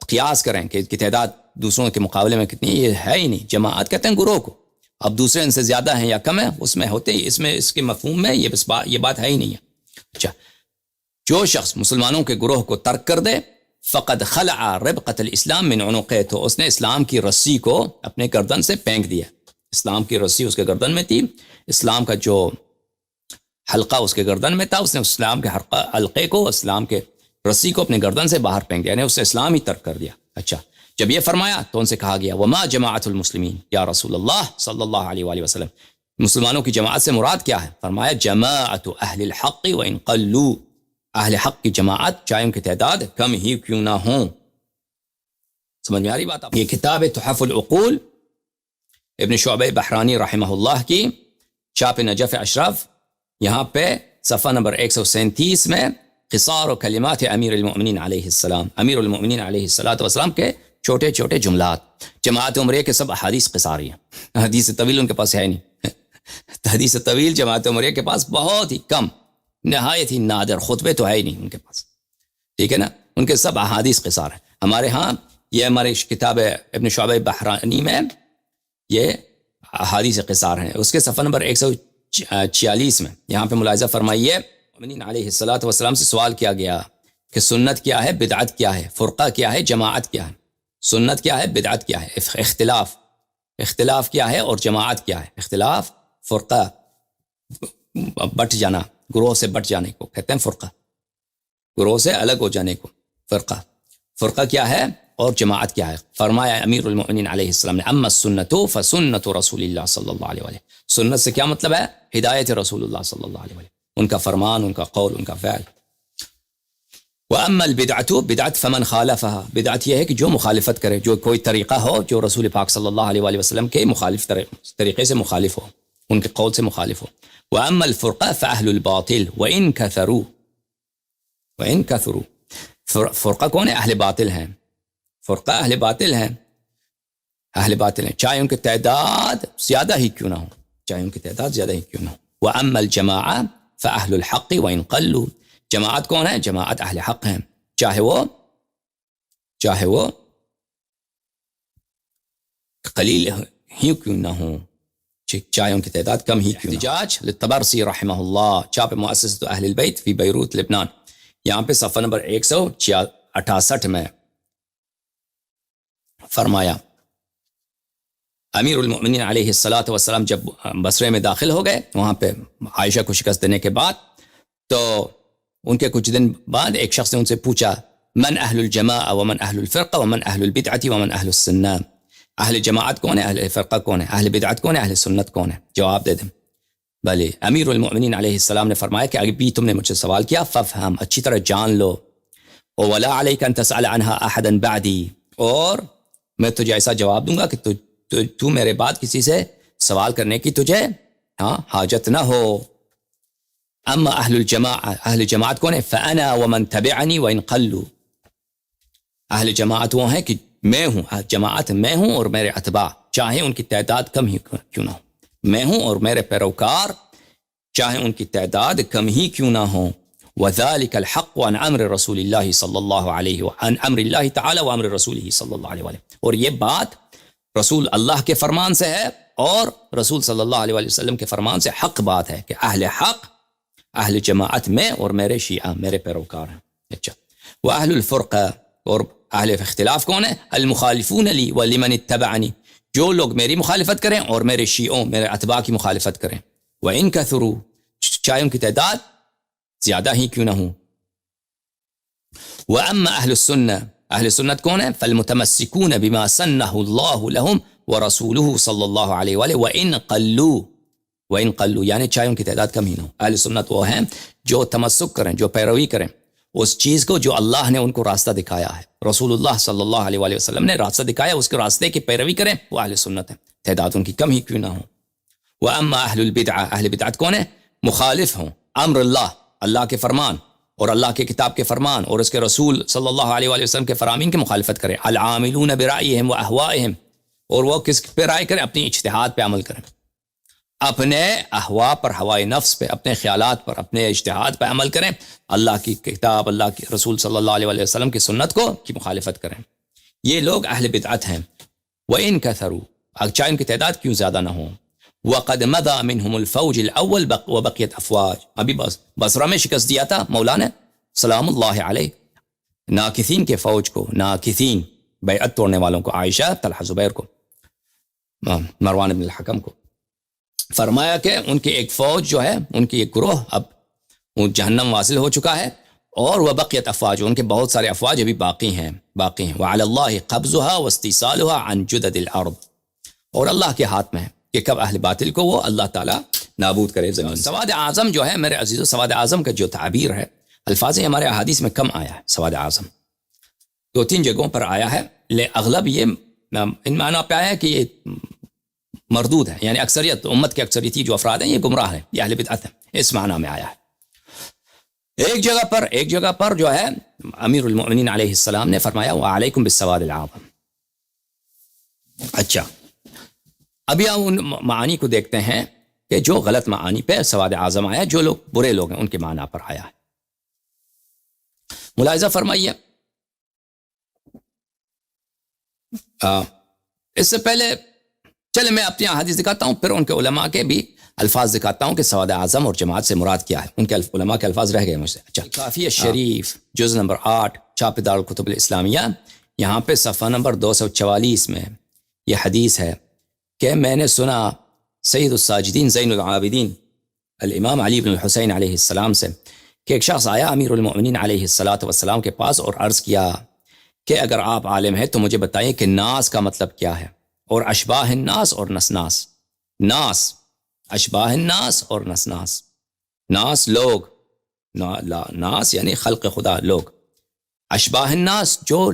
قیاس کریں کہ اس کی تعداد دوسروں کے مقابلے میں کتنی، یہ ہے ہی نہیں. جماعت کہتے ہیں گروہ کو، اب دوسرے ان سے زیادہ ہیں یا کم ہیں اس میں ہوتے ہی، اس کے مفہوم میں یہ بات ہے ہی نہیں ہے. اچھا، جو شخص مسلمانوں کے گروہ کو ترک کر دے فقد خلع ربقۃ الاسلام من عنقہ، تو اس نے اسلام کی رسی کو اپنے گردن سے پھینک دیا. اسلام کی رسی اس کے گردن میں تھی، اسلام کا جو حلقہ اس کے گردن میں تھا، اس نے اسلام کے حلقے کو، اسلام کے رسی کو اپنے گردن سے باہر پھینک دیا، یعنی اس نے اسلام ہی ترک کر دیا. اچھا، جب یہ فرمایا تو ان سے کہا گیا وما جماعت المسلمین یا رسول اللہ صلی اللہ علیہ وآلہ وسلم، مسلمانوں کی جماعت سے مراد کیا ہے؟ فرمایا جماعت اہل الحق وان قلوا، اہل حق کی جماعت چاہے ان کی تعداد کم ہی کیوں نہ ہوں. سمجھ میں آ رہی بات؟ یہ کتاب تحف العقول ابن شعبہ بحرانی رحمہ اللہ کی، چاپ نجف اشرف، یہاں پہ صفحہ نمبر 137 میں قصار و کلمات امیر المؤمنین علیہ السلام، امیر المؤمنین علیہ السلام کے چھوٹے چھوٹے جملات. جماعت عمریہ کے سب احادیث قصاری ہیں، حدیث طویل ان کے پاس ہے نہیں. حدیث طویل جماعت عمریہ کے پاس بہت ہی کم، نہایت ہی نادر، خطبے تو ہے ہی نہیں ان کے پاس، ٹھیک ہے نا. ان کے سب احادیث قصار ہیں. ہمارے ہاں یہ ہماری کتاب ابن شعبہ بحرانی میں یہ احادیث قصار ہیں. اس کے صفحہ نمبر 146 میں یہاں پہ ملاحظہ فرمائیے مومنین علیہ السلام سے سوال کیا گیا کہ سنت کیا ہے، بدعت کیا ہے، فرقہ کیا ہے، جماعت کیا ہے. سنت کیا ہے، بدعت کیا ہے، اختلاف کیا ہے اور جماعت کیا ہے. اختلاف، فرقہ، بٹ جانا، گروہ سے بٹ جانے کو کہتے ہیں فرقہ، گروہ سے الگ ہو جانے کو فرقہ کیا ہے اور جماعت کیا ہے. فرمایا امیر المؤمنین علیہ السلام نے اما السنت فسنت رسول اللہ صلی اللہ علیہ وآلہ، سنت سے کیا مطلب ہے؟ ہدایت رسول اللہ صلی اللہ علیہ وآلہ، ان کا فرمان، ان کا قول، ان کا فعل. وَأَمَّا الْبِدْعَةُ، بدعت فمن خالفها، بدعت یہ ہے کہ جو مخالفت کرے، جو کوئی طریقہ ہو جو رسول پاک صلی اللہ علیہ وآلہ وسلم کے مخالف طریقے سے مخالف ہو، ان کے قول سے مخالف ہو. وَأَمَّا الْفُرْقَةُ فَأَهْلُ الْبَاطِلِ وَإِن كَثُرُوا، فرقہ کون ہے؟ اہل باطل ہیں. فرقہ اہل باطل ہیں، اہل باطل ہیں چاہے ان کی تعداد زیادہ ہی کیوں نہ ہو، چاہے ان کی تعداد زیادہ ہی کیوں نہ ہو. وَأَمَّا الْجَمَاعَةُ فَأَهْلُ الْحَقِّ وَإِن قَلُّوا، جماعت کون ہے؟ جماعت اہل حق ہیں، چاہے چاہے وہ قلیل ہی کیوں نہ ہوں، چاہے ان کی تعداد کم ہی کیوں. احتجاج للطبرسی رحمہ اللہ، چاپ مؤسسۃ اہل البیت فی بیروت لبنان. یہاں پہ صفحہ نمبر 168 میں فرمایا امیر المؤمنین علیہ الصلاۃ والسلام جب بصرے میں داخل ہو گئے، وہاں پہ عائشہ کو شکست دینے کے بعد، تو ان کے کچھ دن بعد ایک شخص نے ان سے پوچھا من اہل الجماعہ ومن اہل الفرقہ ومن اہل البدعۃ ومن اہل السنہ، اہل جماعت کون ہے، اہل فرقہ کون ہے، اہل بدعت کون ہے، اہل سنت کون ہے، جواب دے دیں. بھلے امیر المؤمنین علیہ السلام نے فرمایا کہ ابھی تم نے مجھ سے سوال کیا، ففہم، اچھی طرح جان لو، ولا علیک ان تسأل عنہا احدا بعدی، اور میں تجھے ایسا جواب دوں گا کہ تو میرے بعد کسی سے سوال کرنے کی تجھے حاجت نہ ہو. اما اہل الجماعہ، اہل جماعت کون ہے، فانا ومن تبعنی وان قلوا، اہل جماعت وہ ہیں کہ میں ہوں، جماعت میں ہوں اور میرے اتباع چاہے ان کی تعداد کم ہی کیوں نہ ہو، میں ہوں اور میرے پیروکار چاہے ان کی تعداد کم ہی کیوں نہ ہوں. وذلك الحق عن امر رسول اللہ صلی اللہ علیہ وعن امر اللہ تعالی وامر رسولہ صلی اللہ علیہ وآلہ، اور یہ بات رسول اللہ کے فرمان سے ہے اور رسول صلی اللہ علیہ وآلہ وسلم کے فرمان سے حق بات ہے کہ اہل حق اہل جماعت میں اور میرے شیعہ میرے پیروکار ہیں. اچھا، واہل الفرقہ، اور اہل اختلاف کون ہے، المخالفون لی ولمن اتبعنی، جو لوگ میری مخالفت کریں اور میرے شیعوں میرے اتباع کی مخالفت کریں. وَإِن كَثُرُوا، چاہے ان کی تعداد زیادہ ہی کیوں نہ ہوں. وَأَمَّا أَهْلُ السُّنَّةِ، اہل سنت کون ہے، فَالْمُتَمَسِّكُونَ بِمَا سَنَّهُ اللَّهُ لَهُمْ وَرَسُولُهُ صلی اللہ علیہ وآلہ وَإِن قَلُّوا، یعنی چاہے ان کی تعداد کم ہی نہ ہو. اہل سنت وہ ہیں جو تمسک کریں، جو پیروی کریں اس چیز کو جو اللہ نے ان کو راستہ دکھایا ہے، رسول اللہ صلی اللہ علیہ وآلہ وسلم نے راستہ دکھایا، اس کے راستے کی پیروی کریں، وہ اہل سنت ہیں، تعداد ان کی کم ہی کیوں نہ ہو. وَأَمَّا أَهْلُ الْبِدْعَةِ، اہل بدعت کون ہے، مخالف ہوں امر اللہ، اللہ کے فرمان اور اللہ کے کتاب کے فرمان اور اس کے رسول صلی اللہ علیہ وآلہ وسلم کے فرامین کی مخالفت کریں. العاملون برأیہم وأہوائہم، اور وہ کس پہ رائے کریں، اپنی اجتہاد پہ عمل کریں، اپنے احوا پر، ہوائے نفس پہ، اپنے خیالات پر، اپنے اجتہاد پہ عمل کریں، اللہ کی کتاب، اللہ کے رسول صلی اللہ علیہ وسلم کی سنت کو کی مخالفت کریں. یہ لوگ اہل بدعت ہیں. وَإِن كَثُرُوا، چاہے ان کی تعداد کیوں زیادہ نہ ہو. وَقَدْ مَضَى مِنْهُمُ الْفَوْجِ الْأَوَّلِ وَبَقِيَتْ أَفْوَاجٌ، ابھی بس بصرہ میں شکست دیا تھا مولانا سلام اللہ علیہ ناکثین کے فوج کو، ناکثین بیعت توڑنے والوں کو، عائشہ، طلحہ، زبیر کو، مروان بن الحکم کو. فرمایا کہ ان کی ایک فوج جو ہے، ان کی ایک گروہ اب جہنم واصل ہو چکا ہے، اور وبقیت افواج، ان کے بہت سارے افواج ابھی باقی ہیں. وعلی اللہ قبضها واستیصالها عن جدد الارض، اور اللہ کے ہاتھ میں ہے کہ کب اہل باطل کو وہ اللہ تعالیٰ نابود کرے زمین. سواد اعظم جو ہے میرے عزیزو، سواد اعظم کا جو تعبیر ہے، الفاظ ہمارے احادیث میں کم آیا ہے. سواد اعظم 2-3 جگہوں پر آیا ہے، اغلب یہ ان معنی پہ آیا ہے کہ یہ مردود ہے، یعنی اکثریت امت کے اکثریتی جو افراد ہیں یہ گمراہ ہیں، یہ اہل بدعت ہیں، اس معنی میں آیا ہے. ایک جگہ پر جو ہے امیر المؤمنین علیہ السلام نے فرمایا وعلیکم بالسواد العظم. اچھا، ابھی ہم ان معانی کو دیکھتے ہیں کہ جو غلط معانی پہ سواد اعظم آیا، جو لوگ برے لوگ ہیں ان کے معنی پر آیا ہے. ملاحظہ فرمائیے، اس سے پہلے چلے میں اپنی احادیث دکھاتا ہوں، پھر ان کے علماء کے بھی الفاظ دکھاتا ہوں کہ سواد اعظم اور جماعت سے مراد کیا ہے. ان کے علماء کے الفاظ رہ گئے مجھ سے. اچھا، کافی شریف جز نمبر 8 چھاپ دار الکتب الاسلامیہ، یہاں پہ صفحہ نمبر 244 میں یہ حدیث ہے کہ میں نے سنا سید الساجدین زین العابدین الامام علی بن الحسین علیہ السلام سے کہ ایک شخص آیا امیر المؤمنین علیہ السلام کے پاس اور عرض کیا کہ اگر آپ عالم ہیں تو مجھے بتائیے کہ ناس کا مطلب کیا ہے، اور اشباہ الناس اور نسناس. ناس، اشباہ الناس اور نسناس. ناس لوگ، ناس یعنی خلق خدا، لوگ. اشباہ الناس جو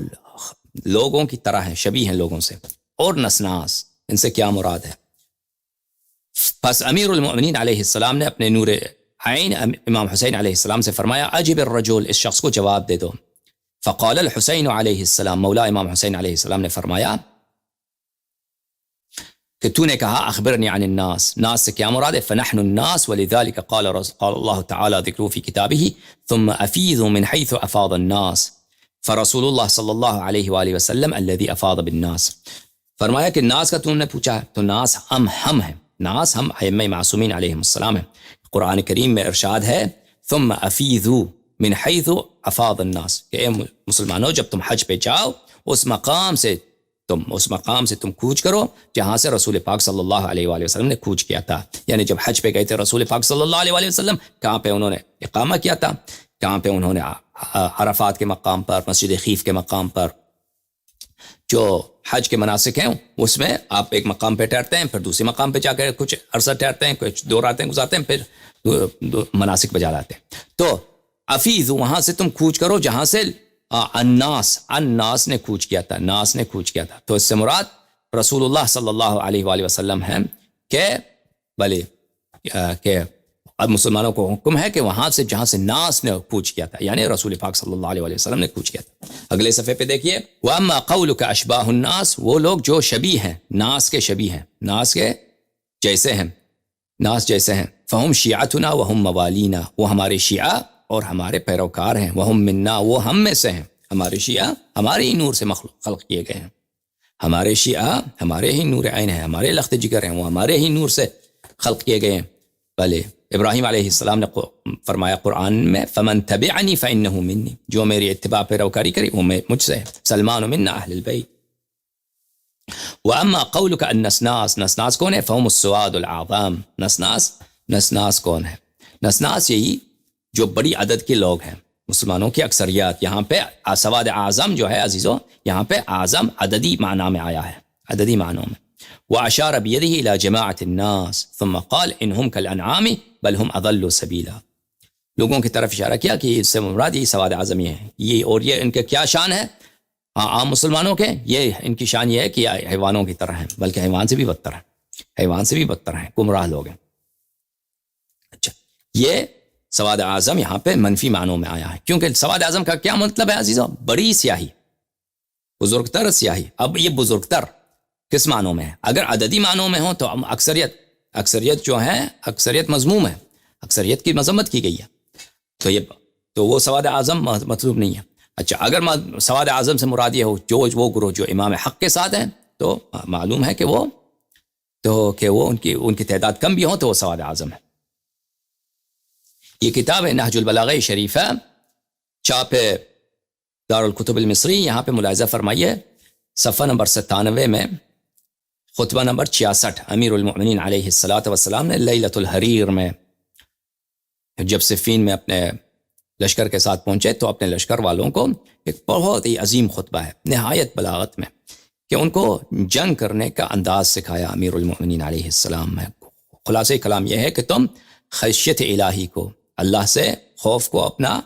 لوگوں کی طرح ہیں، شبیہ ہیں لوگوں سے، اور نسناس ان سے کیا مراد ہے. پس امیر المؤمنین علیہ السلام نے اپنے نور عین امام حسین علیہ السلام سے فرمایا اجب الرجل، اس شخص کو جواب دے دو. فقال الحسین علیہ السلام، مولا امام حسین علیہ السلام نے فرمایا کہ تو نے کہا اخبرنی عن الناس، ناس سے کیا مراد ہے. فنحن الناس ولذلك قال الله تعالى ذکروا في كتابه ثم افیضوا من حيث افاض الناس، فرسول اللہ صلی اللہ علیہ وآلہ وسلم الذي افاض بالناس، فرمایا کہ ناس کا تم نے پوچھا ہے تو ناس ہم ہیں، ناس ہم ائمہ معصومین علیہم السلام ہیں۔ قرآن کریم میں ارشاد ہے ثم افیضوا من حیث افاض الناس، کہ اے مسلمانوں جب تم حج پہ جاؤ اس مقام سے تم کوچ کرو جہاں سے رسول پاک صلی اللہ علیہ وآلہ وسلم نے کوچ کیا تھا۔ یعنی جب حج پہ گئے تھے رسول پاک صلی اللہ علیہ وآلہ وسلم، کہاں پہ انہوں نے اقامہ کیا تھا؟ کہاں پہ انہوں نے عرفات کے مقام پر، مسجد خیف کے مقام پر، جو حج کے مناسک ہیں اس میں آپ ایک مقام پہ ٹھہرتے ہیں، پھر دوسرے مقام پہ جا کر کچھ عرصہ ٹھہرتے ہیں، کچھ 2 راتیں گزارتے ہیں، پھر مناسک بجا لاتے ہیں۔ تو افیض وہاں سے تم کوچ کرو جہاں سے الناس نے کوچ کیا تھا، ناس نے کوچ کیا تھا۔ تو اس سے مراد رسول اللہ صلی اللہ علیہ وآلہ وسلم ہیں کہ اب مسلمانوں کو حکم ہے کہ وہاں سے جہاں سے ناس نے کوچ کیا تھا، یعنی رسول پاک صلی اللہ علیہ وآلہ وسلم نے کوچ کیا تھا۔ اگلے صفحے پہ دیکھیے وَأَمَّا قَوْلُكَ أَشْبَاهُ النَّاسِ، وہ لوگ جو شبیہ ہیں، ناس کے شبیہ ہیں، ناس کے جیسے ہیں، ناس جیسے ہیں، فَهُمْ شِيعَتُنَا وَهُمْ مَوَالِينَا، وہ ہمارے شیعہ اور ہمارے پیروکار ہیں، وَهُمْ مِنَّا، وہ ہم میں سے ہیں، ہمارے شیعہ ہمارے ہی نور سے خلق کیے گئے ہیں، ہمارے شیعہ ہمارے ہی نور عین ہیں، ہمارے لخت جگر ہیں، وہ ہمارے ہی نور سے خلق کیے گئے ہیں۔ بھلے ابراہیم علیہ السلام نے فرمایا قرآن میں فَمَن تَبِعَنِي فَإِنَّهُ مِنِّي، جو میری اتباع پیروکاری کرے وہ مجھ سے ہے، سلمان منا اہل البیت۔ وَأَمَّا قَوْلُكَ النَّسْنَاس، نسناس کون ہے؟ فَهُمُ السُّوَادُ الْأَعْظَامُ، نسناس کون ہے؟ نسناس یہی جو بڑی عدد کے لوگ ہیں، مسلمانوں کی اکثریت۔ یہاں پہ سواد اعظم جو ہے عزیزوں، یہاں پہ اعظم عددی معنی میں آیا ہے، عددی معنوں میں۔ وَأَشَارَ بِيَدِهِ إِلَى جَمَاعَةِ النَّاسِ ثُمَّ قَالَ إِنْهُمْ كَالْأَنْعَامِ بَلْ هُمْ أَضَلُّ سَبِيلًا، لوگوں کی طرف اشارہ کیا کہ اس سے مراد یہ سواد اعظم یہ ہے، یہ اور یہ ان کے کیا شان ہے عام مسلمانوں کے؟ یہ ان کی شان یہ ہے کہ حیوانوں کی طرح ہیں، بلکہ حیوان سے بھی بدتر ہیں، حیوان سے بھی بدتر ہیں، گمراہ لوگ ہیں۔ اچھا، یہ سواد اعظم یہاں پہ منفی معنوں میں آیا ہے، کیونکہ سواد اعظم کا کیا مطلب ہے عزیزوں؟ بڑی سیاہی، بزرگتر سیاہی۔ اب یہ بزرگتر کس معنوں میں ہے؟ اگر عددی معنوں میں ہوں تو اکثریت جو ہے، اکثریت مذموم ہے، اکثریت کی مذمت کی گئی ہے، تو وہ سواد اعظم مطلوب نہیں ہے۔ اچھا، اگر سواد اعظم سے مراد یہ ہو جو وہ گروہ جو امام حق کے ساتھ ہیں، تو معلوم ہے کہ وہ ان کی تعداد کم بھی ہوں تو وہ سواد اعظم ہے۔ یہ کتاب ہے نہج البلاغہ شریفہ، چاپ دارالکتب المصری۔ یہاں پہ ملاحظہ فرمائیے صفحہ نمبر 97 میں خطبہ نمبر 66 امیر المؤمنین علیہ الصلاۃ والسلام نے لیلۃ الحریر میں جب صفین میں اپنے لشکر کے ساتھ پہنچے تو اپنے لشکر والوں کو ایک بہت ہی عظیم خطبہ ہے نہایت بلاغت میں کہ ان کو جنگ کرنے کا انداز سکھایا امیر المؤمنین علیہ السلام ہے۔ خلاصہ کلام یہ ہے کہ تم خشیت الہی کو، اللہ سے خوف کو اپنا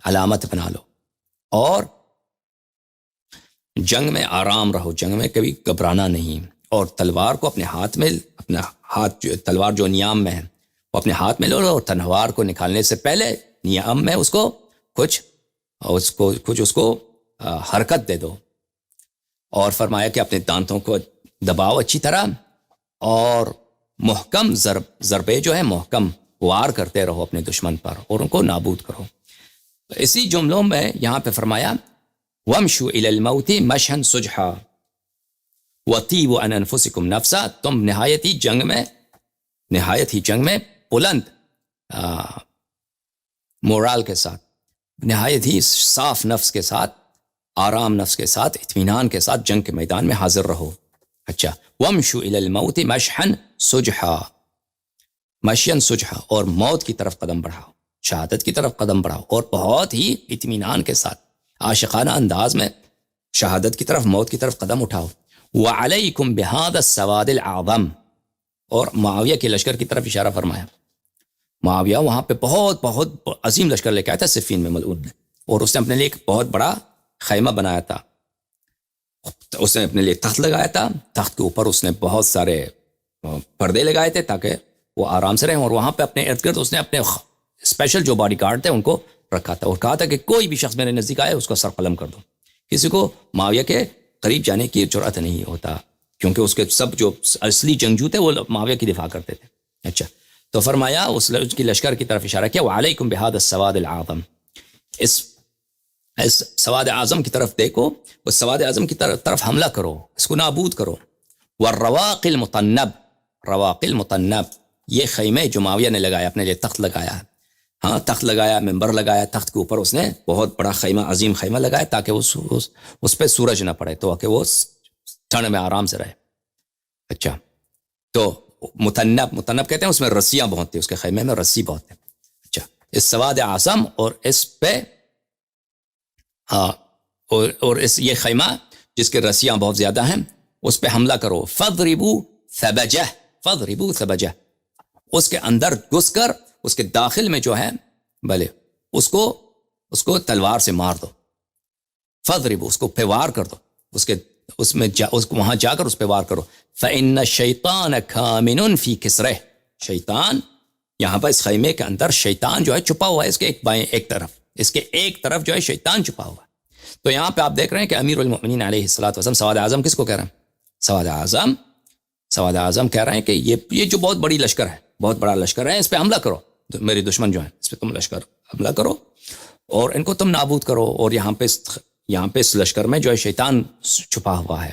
علامت بنا لو، اور جنگ میں آرام رہو، جنگ میں کبھی گھبرانا نہیں، اور تلوار کو اپنے ہاتھ میں، اپنا ہاتھ تلوار جو نیام میں ہے وہ اپنے ہاتھ میں لو، اور تلوار کو نکالنے سے پہلے نیام میں اس کو حرکت دے دو، اور فرمایا کہ اپنے دانتوں کو دباؤ اچھی طرح، اور محکم ضربے جو ہے محکم وار کرتے رہو اپنے دشمن پر، اور ان کو نابود کرو۔ اسی جملوں میں یہاں پہ فرمایا وَامْشُوا إِلَى الْمَوْتِ مَشْيًا سُجْحًا وَطِيبُوا عَنْ أَنفُسِكُمْ نَفْسًا، تم نہایت ہی جنگ میں بلند مورال کے ساتھ، نہایت ہی صاف نفس کے ساتھ، آرام نفس کے ساتھ، اطمینان کے ساتھ جنگ کے میدان میں حاضر رہو۔ اچھا، وَامْشُوا إِلَى الْمَوْتِ مَشْيًا سُجْحًا، مشین سجھا، اور موت کی طرف قدم بڑھاؤ، شہادت کی طرف قدم بڑھاؤ، اور بہت ہی اطمینان کے ساتھ عاشقانہ انداز میں شہادت کی طرف، موت کی طرف قدم اٹھاؤ۔ وَعَلَيْكُمْ بِهَذَا السَّوَادِ الْأَعْظَمِ، اور معاویہ کے لشکر کی طرف اشارہ فرمایا۔ معاویہ وہاں پہ بہت عظیم لشکر لے کے آیا تھا صفین میں ملعون میں، اور اس نے اپنے لیے ایک بہت بڑا خیمہ بنایا تھا، اس نے اپنے لیے تخت لگایا تھا، تخت کے اوپر اس نے بہت سارے پردے لگائے تھے تاکہ وہ آرام سے رہیں، اور وہاں پہ اپنے ارد گرد اس نے اپنے اسپیشل جو باڈی گارڈ تھے ان کو رکھا تھا، اور کہا تھا کہ کوئی بھی شخص میرے نزدیک آئے اس کو سر قلم کر دو۔ کسی کو معاویہ کے قریب جانے کی جرأت نہیں ہوتا، کیونکہ اس کے سب جو اصلی جنگجو تھے وہ معاویہ کی دفاع کرتے تھے۔ اچھا، تو فرمایا اس کی لشکر کی طرف اشارہ کیا وعلیکم بہذا السواد العظم، اس اس سواد اعظم کی طرف دیکھو، اس سواد اعظم کی طرف حملہ کرو، اس کو نابود کرو. والرواق المطنب، رواق المطنب یہ خیمے جو معاویہ نے لگایا، اپنے لیے تخت لگایا، ہاں تخت لگایا، ممبر لگایا، تخت کے اوپر اس نے بہت بڑا خیمہ، عظیم خیمہ لگایا تاکہ اس پہ سورج نہ پڑے، تو کہ وہ ٹھنڈ میں آرام سے رہے. اچھا، تو متنب کہتے ہیں اس میں رسیاں بہت تھیں، اس کے خیمے میں رسی بہت تھے. اچھا، اس سواد اعظم اور اس پہ ہاں اور اس یہ خیمہ جس کے رسیاں بہت زیادہ ہیں اس پہ حملہ کرو. فضربوا ثبجہ، اس کے اندر گھس کر اس کے داخل میں جو ہے بھلے اس کو تلوار سے مار دو. فضربوا، اس کو پہ وار کر دو، اس میں وہاں جا کر اس پہ وار کرو. فإن الشیطان کامن فی کسرہ، شیطان یہاں پر اس خیمے کے اندر شیطان جو ہے چھپا ہوا ہے، اس کے ایک بائیں ایک طرف جو ہے شیطان چھپا ہوا ہے. تو یہاں پہ آپ دیکھ رہے ہیں کہ امیر المؤمنین علیہ الصلوۃ والسلام سواد اعظم کس کو کہہ رہے ہیں؟ سواد اعظم کہہ رہے ہیں کہ یہ جو بہت بڑی لشکر ہے، بہت بڑا لشکر ہے، اس پہ حملہ کرو، میری دشمن جو ہیں اس پہ تم لشکر حملہ کرو اور ان کو تم نابود کرو. اور یہاں پہ اس لشکر میں جو ہے شیطان چھپا ہوا ہے.